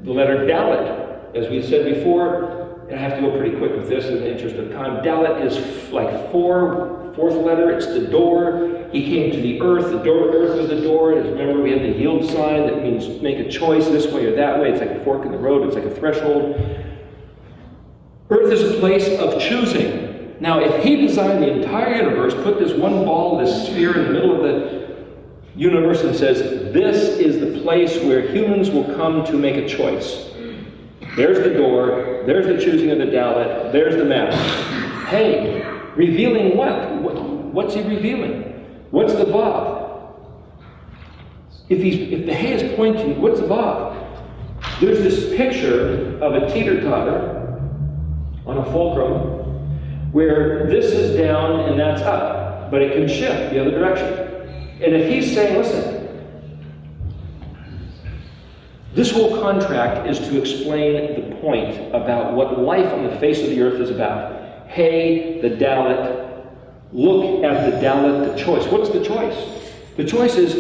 The letter Dalet. As we said before, and I have to go pretty quick with this in the interest of time, Dalet is like 4 fourth letter, it's the door. He came to the earth earth was the door. Remember, we had the yield sign that means make a choice this way or that way. It's like a fork in the road, it's like a threshold. Earth is a place of choosing. Now, if he designed the entire universe, put this one ball, this sphere in the middle of the universe and says, this is the place where humans will come to make a choice. There's the door, there's the choosing of the Dalet, there's the map. Hey, revealing what? What's he revealing? What's the Vav? If the Hey is pointing, what's the Vav? There's this picture of a teeter-totter on a fulcrum where this is down and that's up, but it can shift the other direction. And if he's saying, listen, this whole contract is to explain the point about what life on the face of the earth is about. Hey, the Dalet, look at the Dalet, the choice. What's the choice? The choice is,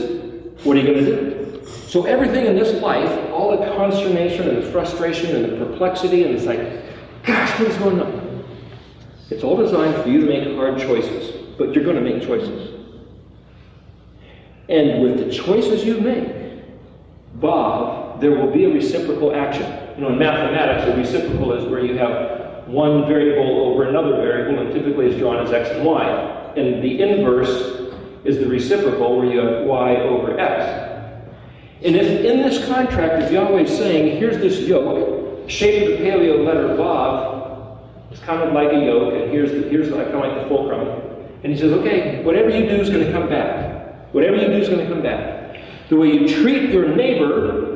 what are you going to do? So everything in this life, all the consternation and the frustration and the perplexity, and it's like, gosh, what's going on? It's all designed for you to make hard choices, but you're going to make choices. And with the choices you make, Bob, there will be a reciprocal action. You know, in mathematics, a reciprocal is where you have one variable over another variable, and typically it's drawn as x and y. And the inverse is the reciprocal, where you have y over x. And if in this contract, if Yahweh is saying, here's this yoke, shape of the paleo letter Vav, it's kind of like a yoke, and here's kind of like the fulcrum. And he says, okay, whatever you do is going to come back. Whatever you do is going to come back. The way you treat your neighbor,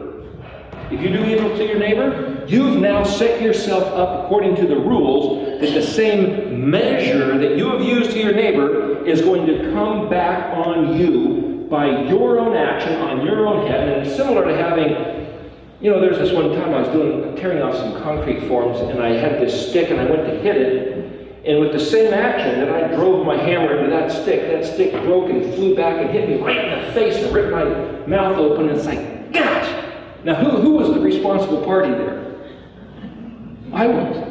if you do evil to your neighbor, you've now set yourself up according to the rules that the same measure that you have used to your neighbor is going to come back on you by your own action, on your own head. And it's similar to having, you know, there's this one time I was tearing off some concrete forms, and I had this stick and I went to hit it. And with the same action that I drove my hammer into that stick broke and flew back and hit me right in the face and ripped my mouth open. And it's like, gosh! Now, who was the responsible party there? I was.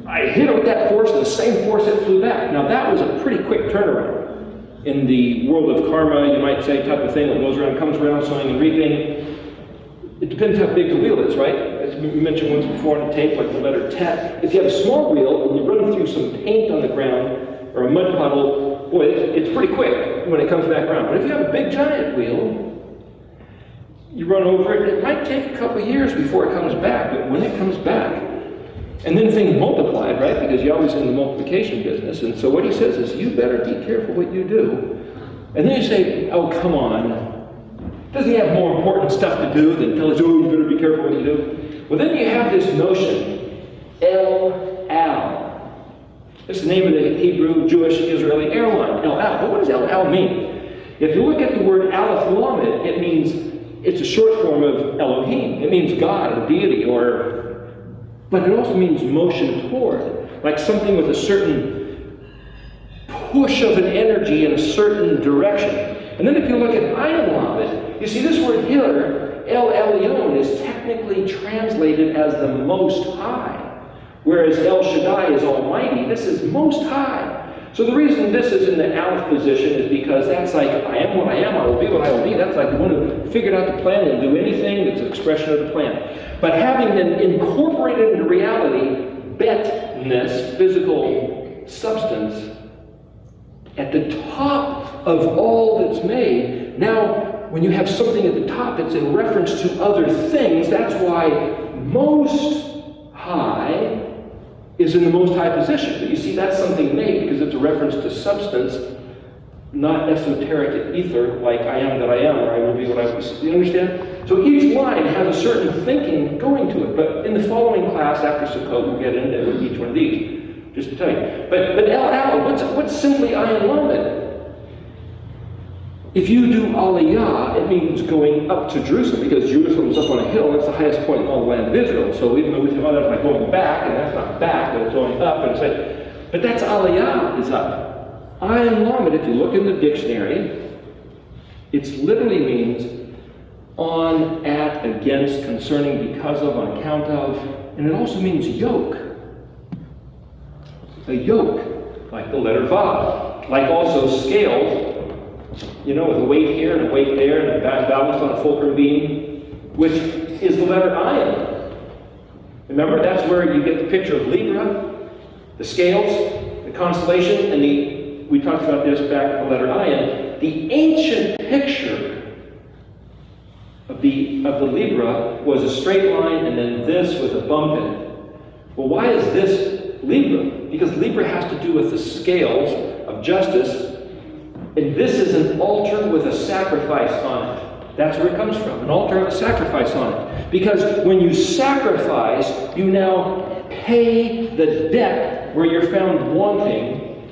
I hit it with that force, and the same force it flew back. Now, that was a pretty quick turnaround. In the world of karma, you might say, type of thing, what goes around comes around, sowing and reaping. It depends how big the wheel is, right? As we mentioned once before on the tape, like the letter Tet. If you have a small wheel and you run through some paint on the ground or a mud puddle, boy, it's pretty quick when it comes back around. But if you have a big giant wheel, you run over it, it might take a couple of years before it comes back. But when it comes back, and then things multiplied, right? Because you're always in the multiplication business. And so what he says is, you better be careful what you do. And then you say, oh, come on. Doesn't he have more important stuff to do than tell us, oh, you better be careful what you do? Well, then you have this notion, El-Al. It's the name of the Hebrew, Jewish, Israeli airline, El-Al. But what does El-Al mean? If you look at the word Aleph Lamed, it means, it's a short form of Elohim. It means God or deity, but it also means motion toward, like something with a certain push of an energy in a certain direction. And then if you look at Ayin Lamed, you see this word here, El Elyon, is technically translated as the Most High, whereas El Shaddai is Almighty. This is Most High. So the reason this is in the Aleph position is because that's like, I am what I am, I will be what I will be. That's like the one who figured out the plan and do anything that's an expression of the plan. But having then incorporated into reality, betness, physical substance, at the top of all that's made, now when you have something at the top, it's in reference to other things. That's why Most High is in the Most High position. But you see, that's something made because it's a reference to substance, not esoteric ether, like I am that I am, or I will be what I will be. You understand? So each line has a certain thinking going to it. But in the following class, after Sukkot, we'll get into each one of these, just to tell you. But El-Al, what's simply Ayin Lamed? If you do Aliyah, it means going up to Jerusalem, because Jerusalem is up on a hill, and it's the highest point in all the land of Israel. So even though we think, oh, that's like going back, and that's not back, but it's going up, and it's like, but that's Aliyah is up. Ayin Lamed, if you look in the dictionary, it literally means on, at, against, concerning, because of, on account of, and it also means yoke. A yoke, like the letter Vav. like also scales, you know, with a weight here and a weight there, and balanced on a fulcrum beam, which is the letter iron. Remember, that's where you get the picture of Libra, the scales, the constellation, and we talked about this back in the letter iron. The ancient picture of the Libra was a straight line and then this with a bump in it. Well, why is this Libra? Because Libra has to do with the scales of justice, and this is an altar with a sacrifice on it. That's where it comes from, an altar with a sacrifice on it. Because when you sacrifice, you now pay the debt where you're found wanting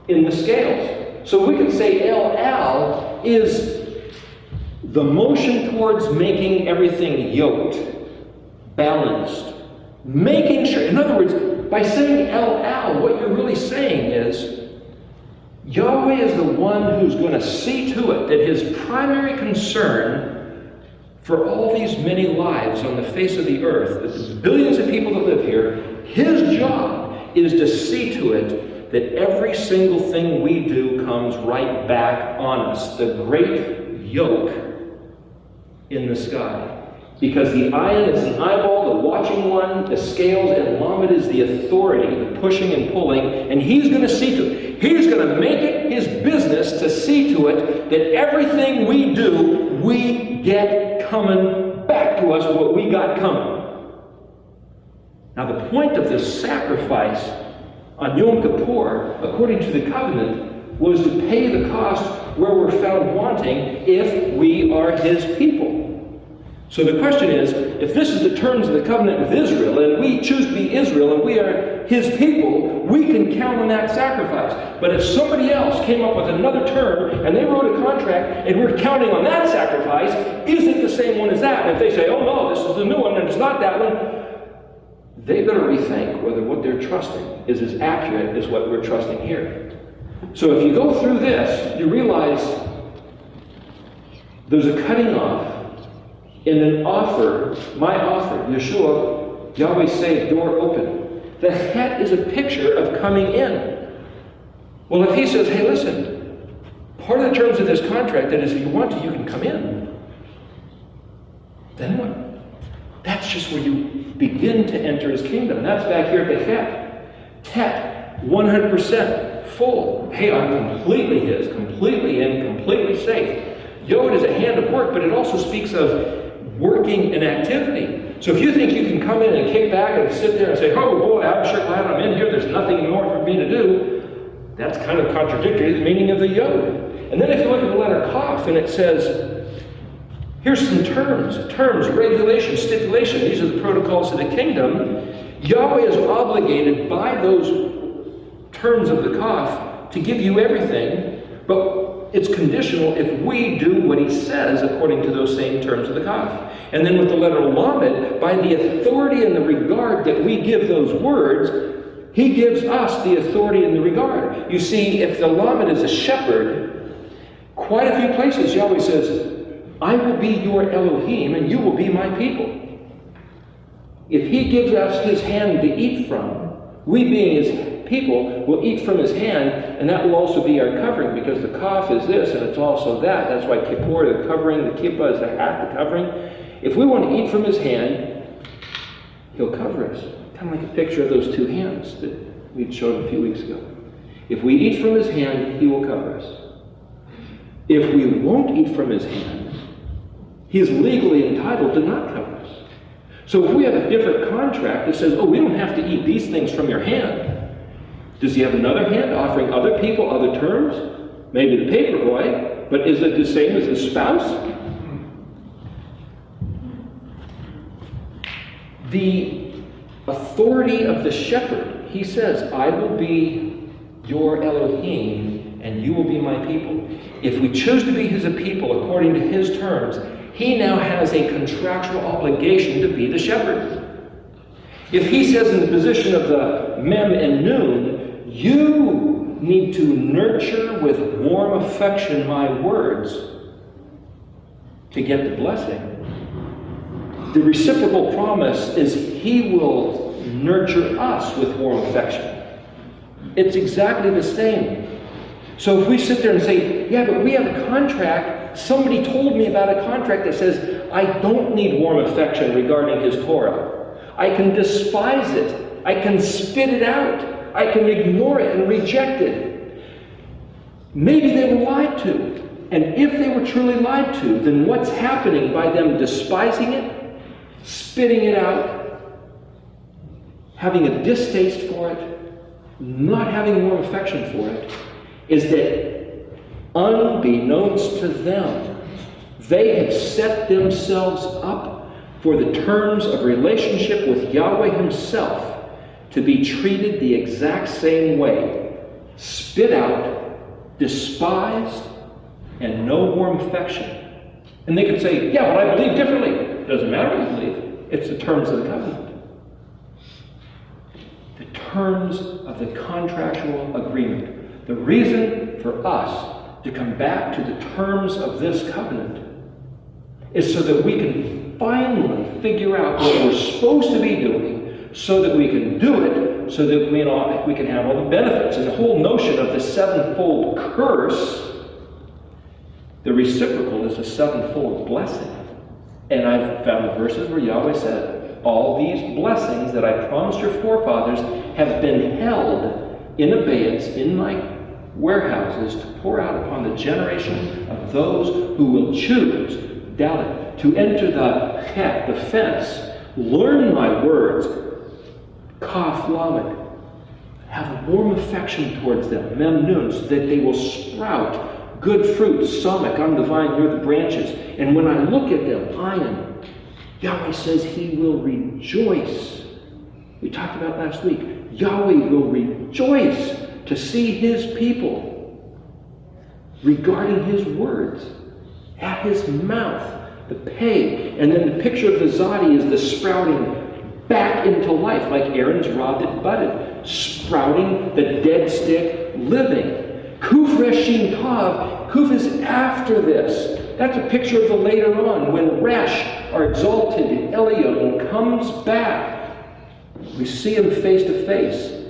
in the scales. So we can say LL is the motion towards making everything yoked, balanced, making sure. In other words, by saying LL, what you're really saying is Yahweh is the one who's going to see to it that his primary concern for all these many lives on the face of the earth, the billions of people that live here, his job is to see to it that every single thing we do comes right back on us. The great yoke in the sky. Because the ion is the eyeball, the watching one, the scales, and Lamed is the authority, the pushing and pulling, and he's going to see to it. He's going to make it his business to see to it that everything we do, we get coming back to us what we got coming. Now the point of this sacrifice on Yom Kippur, according to the covenant, was to pay the cost where we're found wanting if we are his people. So the question is, if this is the terms of the covenant with Israel, and we choose to be Israel, and we are his people, we can count on that sacrifice. But if somebody else came up with another term, and they wrote a contract, and we're counting on that sacrifice, is it the same one as that? And if they say, oh no, this is the new one, and it's not that one, they've got to rethink whether what they're trusting is as accurate as what we're trusting here. So if you go through this, you realize there's a cutting off, and an offer, my offer, Yeshua, Yahweh saved, door open. The het is a picture of coming in. Well, if he says, hey, listen, part of the terms of this contract, that is, if you want to, you can come in. Then what? That's just where you begin to enter his kingdom. That's back here at the het. Tet, 100% full. Hey, I'm completely his, completely in, completely safe. Yod is a hand of work, but it also speaks of working and activity. So if you think you can come in and kick back and sit there and say, oh boy, I'm sure glad I'm in here, there's nothing more for me to do, that's kind of contradictory to the meaning of the Yod. And then if you look at the letter Kaf, and it says, here's some terms, regulations, stipulation. These are the protocols of the kingdom. Yahweh is obligated by those terms of the Kaf to give you everything, but it's conditional if we do what he says according to those same terms of the Kaf. And then with the letter Lamed, by the authority and the regard that we give those words, he gives us the authority and the regard. You see, if the Lamed is a shepherd, quite a few places Yahweh says, I will be your Elohim and you will be my people. If he gives us his hand to eat from, we being his people will eat from his hand, and that will also be our covering, because the kaf is this and it's also that. That's why kippur, the covering, the kippah is the hat, the covering. If we want to eat from his hand, he'll cover us. Kind of like a picture of those two hands that we showed a few weeks ago. If we eat from his hand, he will cover us. If we won't eat from his hand, he is legally entitled to not cover us. So if we have a different contract that says, oh, we don't have to eat these things from your hand, does he have another hand offering other people other terms? Maybe the paper boy, but is it the same as his spouse? The authority of the shepherd, he says, I will be your Elohim and you will be my people. If we choose to be his people according to his terms, he now has a contractual obligation to be the shepherd. If he says in the position of the mem and nun, you need to nurture with warm affection my words to get the blessing. The reciprocal promise is he will nurture us with warm affection. It's exactly the same. So if we sit there and say, yeah, but we have a contract, somebody told me about a contract that says, I don't need warm affection regarding his Torah. I can despise it. I can spit it out. I can ignore it and reject it. Maybe they were lied to. And if they were truly lied to, then what's happening by them despising it, spitting it out, having a distaste for it, not having warm affection for it, is that unbeknownst to them, they have set themselves up for the terms of relationship with Yahweh himself to be treated the exact same way. Spit out, despised, and no warm affection. And they could say, yeah, but I believe differently. It doesn't matter what you believe. It's the terms of the covenant. The terms of the contractual agreement. The reason for us to come back to the terms of this covenant is so that we can finally figure out what we're supposed to be doing, so that we can do it, so that we can have all the benefits. And the whole notion of the sevenfold curse, the reciprocal is a sevenfold blessing. And I've found verses where Yahweh said, all these blessings that I promised your forefathers have been held in abeyance in my warehouses to pour out upon the generation of those who will choose, Dalet, to enter the chet, the fence, learn my words, Kaf Lamed, have a warm affection towards them, Mem Nun, so that they will sprout good fruit, Samek, I'm the vine, you're the branches. And when I look at them, Ayin, Yahweh says he will rejoice. We talked about last week. Yahweh will rejoice to see his people regarding his words at his mouth, the pay. And then the picture of the Zadi is the sprouting back into life, like Aaron's rod that budded, sprouting the dead stick, living. Kuf Reshin Tav, Kuf is after this. That's a picture of the later on, when Resh, our exalted Elion, comes back. We see him face to face.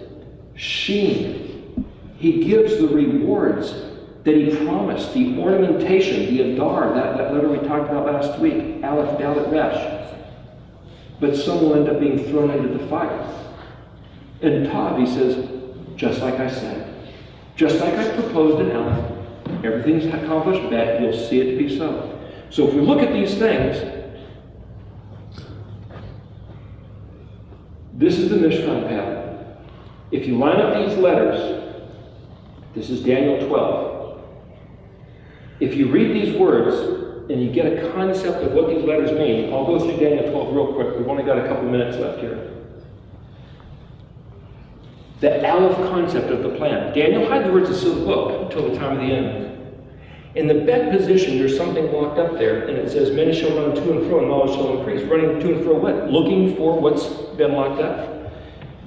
Sheen, he gives the rewards that he promised, the ornamentation, the Adar, that letter we talked about last week, Aleph, Dalet, Resh. But some will end up being thrown into the fire. And Tav, he says, just like I said, just like I proposed in Aleph, everything's accomplished, that you'll see it to be so. So if we look at these things, this is the Mishkan pattern. If you line up these letters, this is Daniel 12. If you read these words and you get a concept of what these letters mean, I'll go through Daniel 12 real quick. We've only got a couple minutes left here. The Aleph concept of the plan. Daniel, hide the words of the book until the time of the end. In the bet position, there's something locked up there, and it says, many shall run to and fro, and knowledge shall increase. Running to and fro what? Looking for what's been locked up.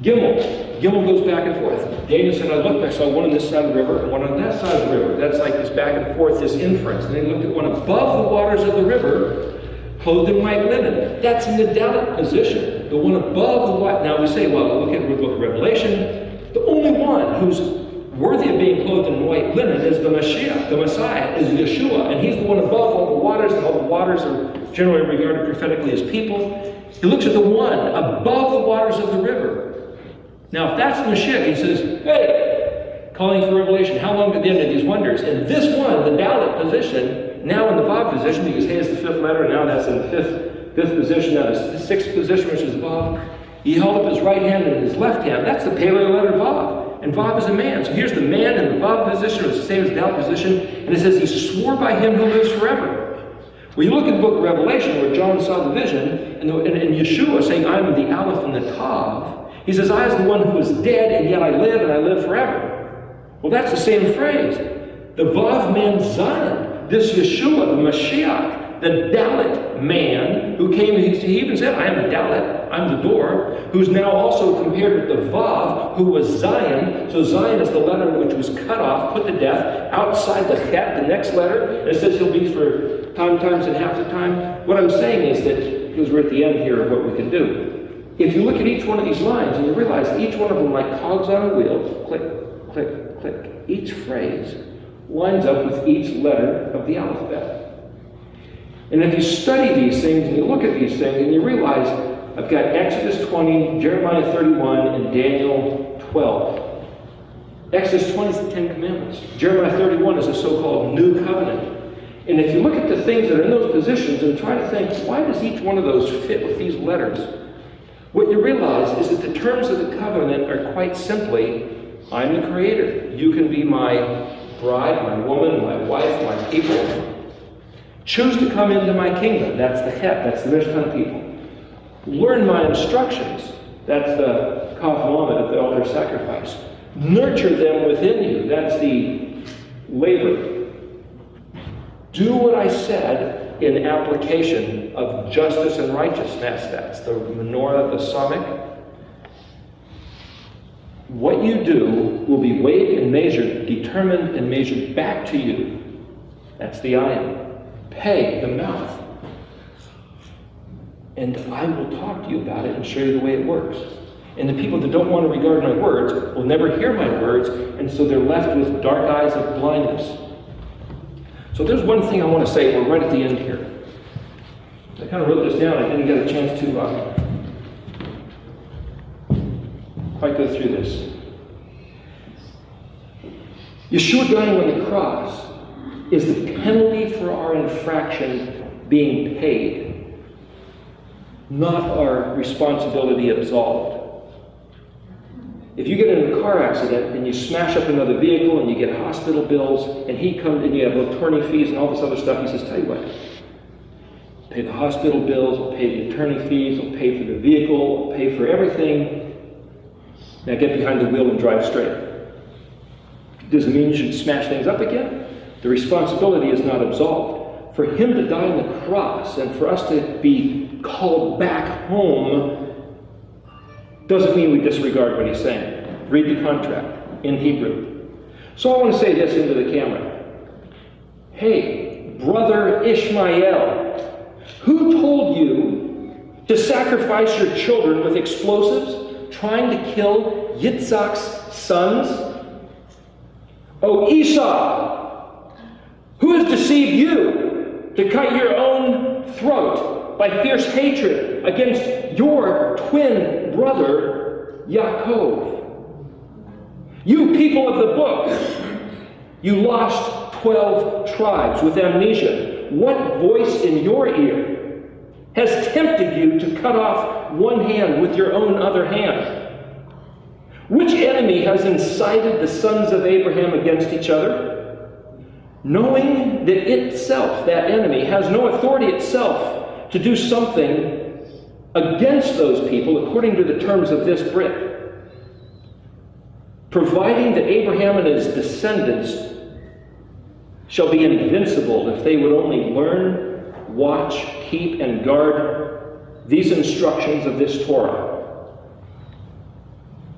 Gimel. Gimel goes back and forth. Daniel said, I looked, I saw one on this side of the river, and one on that side of the river. That's like this back and forth, this inference. And they looked at one above the waters of the river, clothed in white linen. That's in the Dalet position. The one above the white. Now we say, well, look at the book of Revelation. The only one who's worthy of being clothed in white linen is the Mashiach. The Messiah is Yeshua. And he's the one above all the waters, and all the waters are generally regarded prophetically as people. He looks at the one above the waters of the river. Now, if that's the Mashiach, he says, hey, calling for revelation, how long to the end of these wonders? And this one, the Dalet position, now in the Vav position, because hey is the fifth letter, now that's in the fifth position, now it's the sixth position, which is Vav. He held up his right hand and his left hand. That's the paleo letter Vav. And Vav is a man. So here's the man in the Vav position, or it's the same as the Dalet position, and it says he swore by him who lives forever. Well, you look at the book of Revelation, where John saw the vision, and Yeshua saying, I'm the Aleph and the Tav. He says, I is the one who was dead, and yet I live, and I live forever. Well, that's the same phrase. The Vav man Zion, this Yeshua, the Mashiach, the Dalet man, who came, he even said, I am the Dalet, I'm the door, who's now also compared with the Vav, who was Zion. So Zion is the letter which was cut off, put to death, outside the Chet, the next letter, and it says he'll be for times and half the time. What I'm saying is that, because we're at the end here of what we can do, if you look at each one of these lines and you realize each one of them like cogs on a wheel, click, click, click, each phrase lines up with each letter of the alphabet. And if you study these things and you look at these things and you realize I've got Exodus 20, Jeremiah 31, and Daniel 12. Exodus 20 is the Ten Commandments. Jeremiah 31 is the so-called New Covenant. And if you look at the things that are in those positions and try to think, why does each one of those fit with these letters? What you realize is that the terms of the covenant are quite simply, I'm the creator. You can be my bride, my woman, my wife, my people. Choose to come into my kingdom. That's the het, that's the Mishkan people. Learn my instructions. That's the kavlamet of the altar sacrifice. Nurture them within you. That's the labor. Do what I said in application of justice and righteousness. That's the menorah, the samik. What you do will be weighed and measured, determined and measured back to you. That's the ayin. Pay, the mouth. And I will talk to you about it and show you the way it works. And the people that don't want to regard my words will never hear my words, and so they're left with dark eyes of blindness. So there's one thing I want to say. We're right at the end here. I kind of wrote this down. I didn't get a chance to quite go through this. Yeshua dying on the cross is the penalty for our infraction being paid, not our responsibility absolved. If you get in a car accident and you smash up another vehicle and you get hospital bills and he comes and you have attorney fees and all this other stuff, he says, tell you what, pay the hospital bills, I'll pay the attorney fees, I'll pay for the vehicle, I'll pay for everything. Now get behind the wheel and drive straight. Does it mean you should smash things up again? The responsibility is not absolved. For him to die on the cross and for us to be called back home doesn't mean we disregard what he's saying. Read the contract in Hebrew. So I want to say this into the camera. Hey, brother Ishmael, who told you to sacrifice your children with explosives, trying to kill Yitzhak's sons? Oh, Esau, who has deceived you to cut your own throat by fierce hatred against your twin brother, Yaakov? You people of the book, you lost 12 tribes with amnesia. What voice in your ear has tempted you to cut off one hand with your own other hand? Which enemy has incited the sons of Abraham against each other? Knowing that itself, that enemy, has no authority itself to do something against those people according to the terms of this Brit. Providing that Abraham and his descendants shall be invincible if they would only learn, watch, keep, and guard these instructions of this Torah.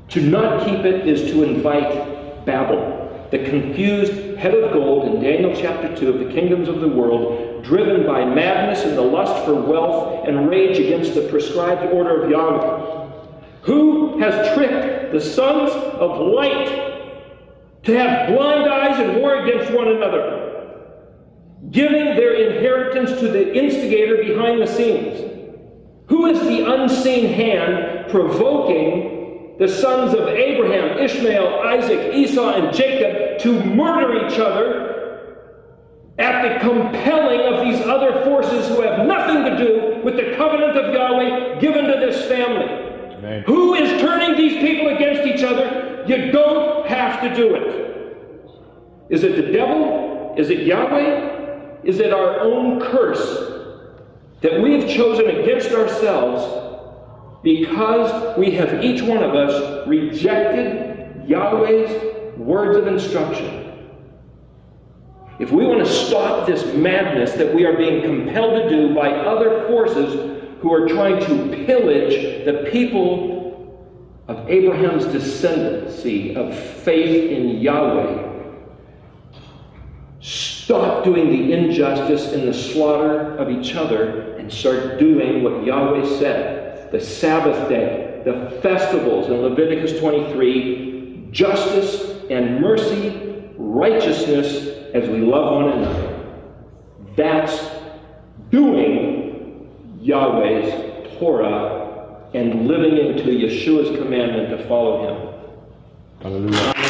To not keep it is to invite Babel, the confused head of gold in Daniel chapter 2 of the kingdoms of the world, driven by madness and the lust for wealth and rage against the prescribed order of Yahweh. Who has tricked the sons of light to have blind eyes and war against one another, giving their inheritance to the instigator behind the scenes? Who is the unseen hand provoking the sons of Abraham, Ishmael, Isaac, Esau, and Jacob to murder each other at the compelling of these other forces who have nothing to do with the covenant of Yahweh given to this family? Amen. Who is turning these people against each other? You don't have to do it. Is it the devil? Is it Yahweh? Is it our own curse that we have chosen against ourselves because we have, each one of us, rejected Yahweh's words of instruction? If we want to stop this madness that we are being compelled to do by other forces who are trying to pillage the people of Abraham's descendancy of faith in Yahweh, stop doing the injustice and the slaughter of each other and start doing what Yahweh said. The Sabbath day, the festivals in Leviticus 23, justice and mercy, righteousness as we love one another, that's doing Yahweh's Torah and living into Yeshua's commandment to follow him. Hallelujah.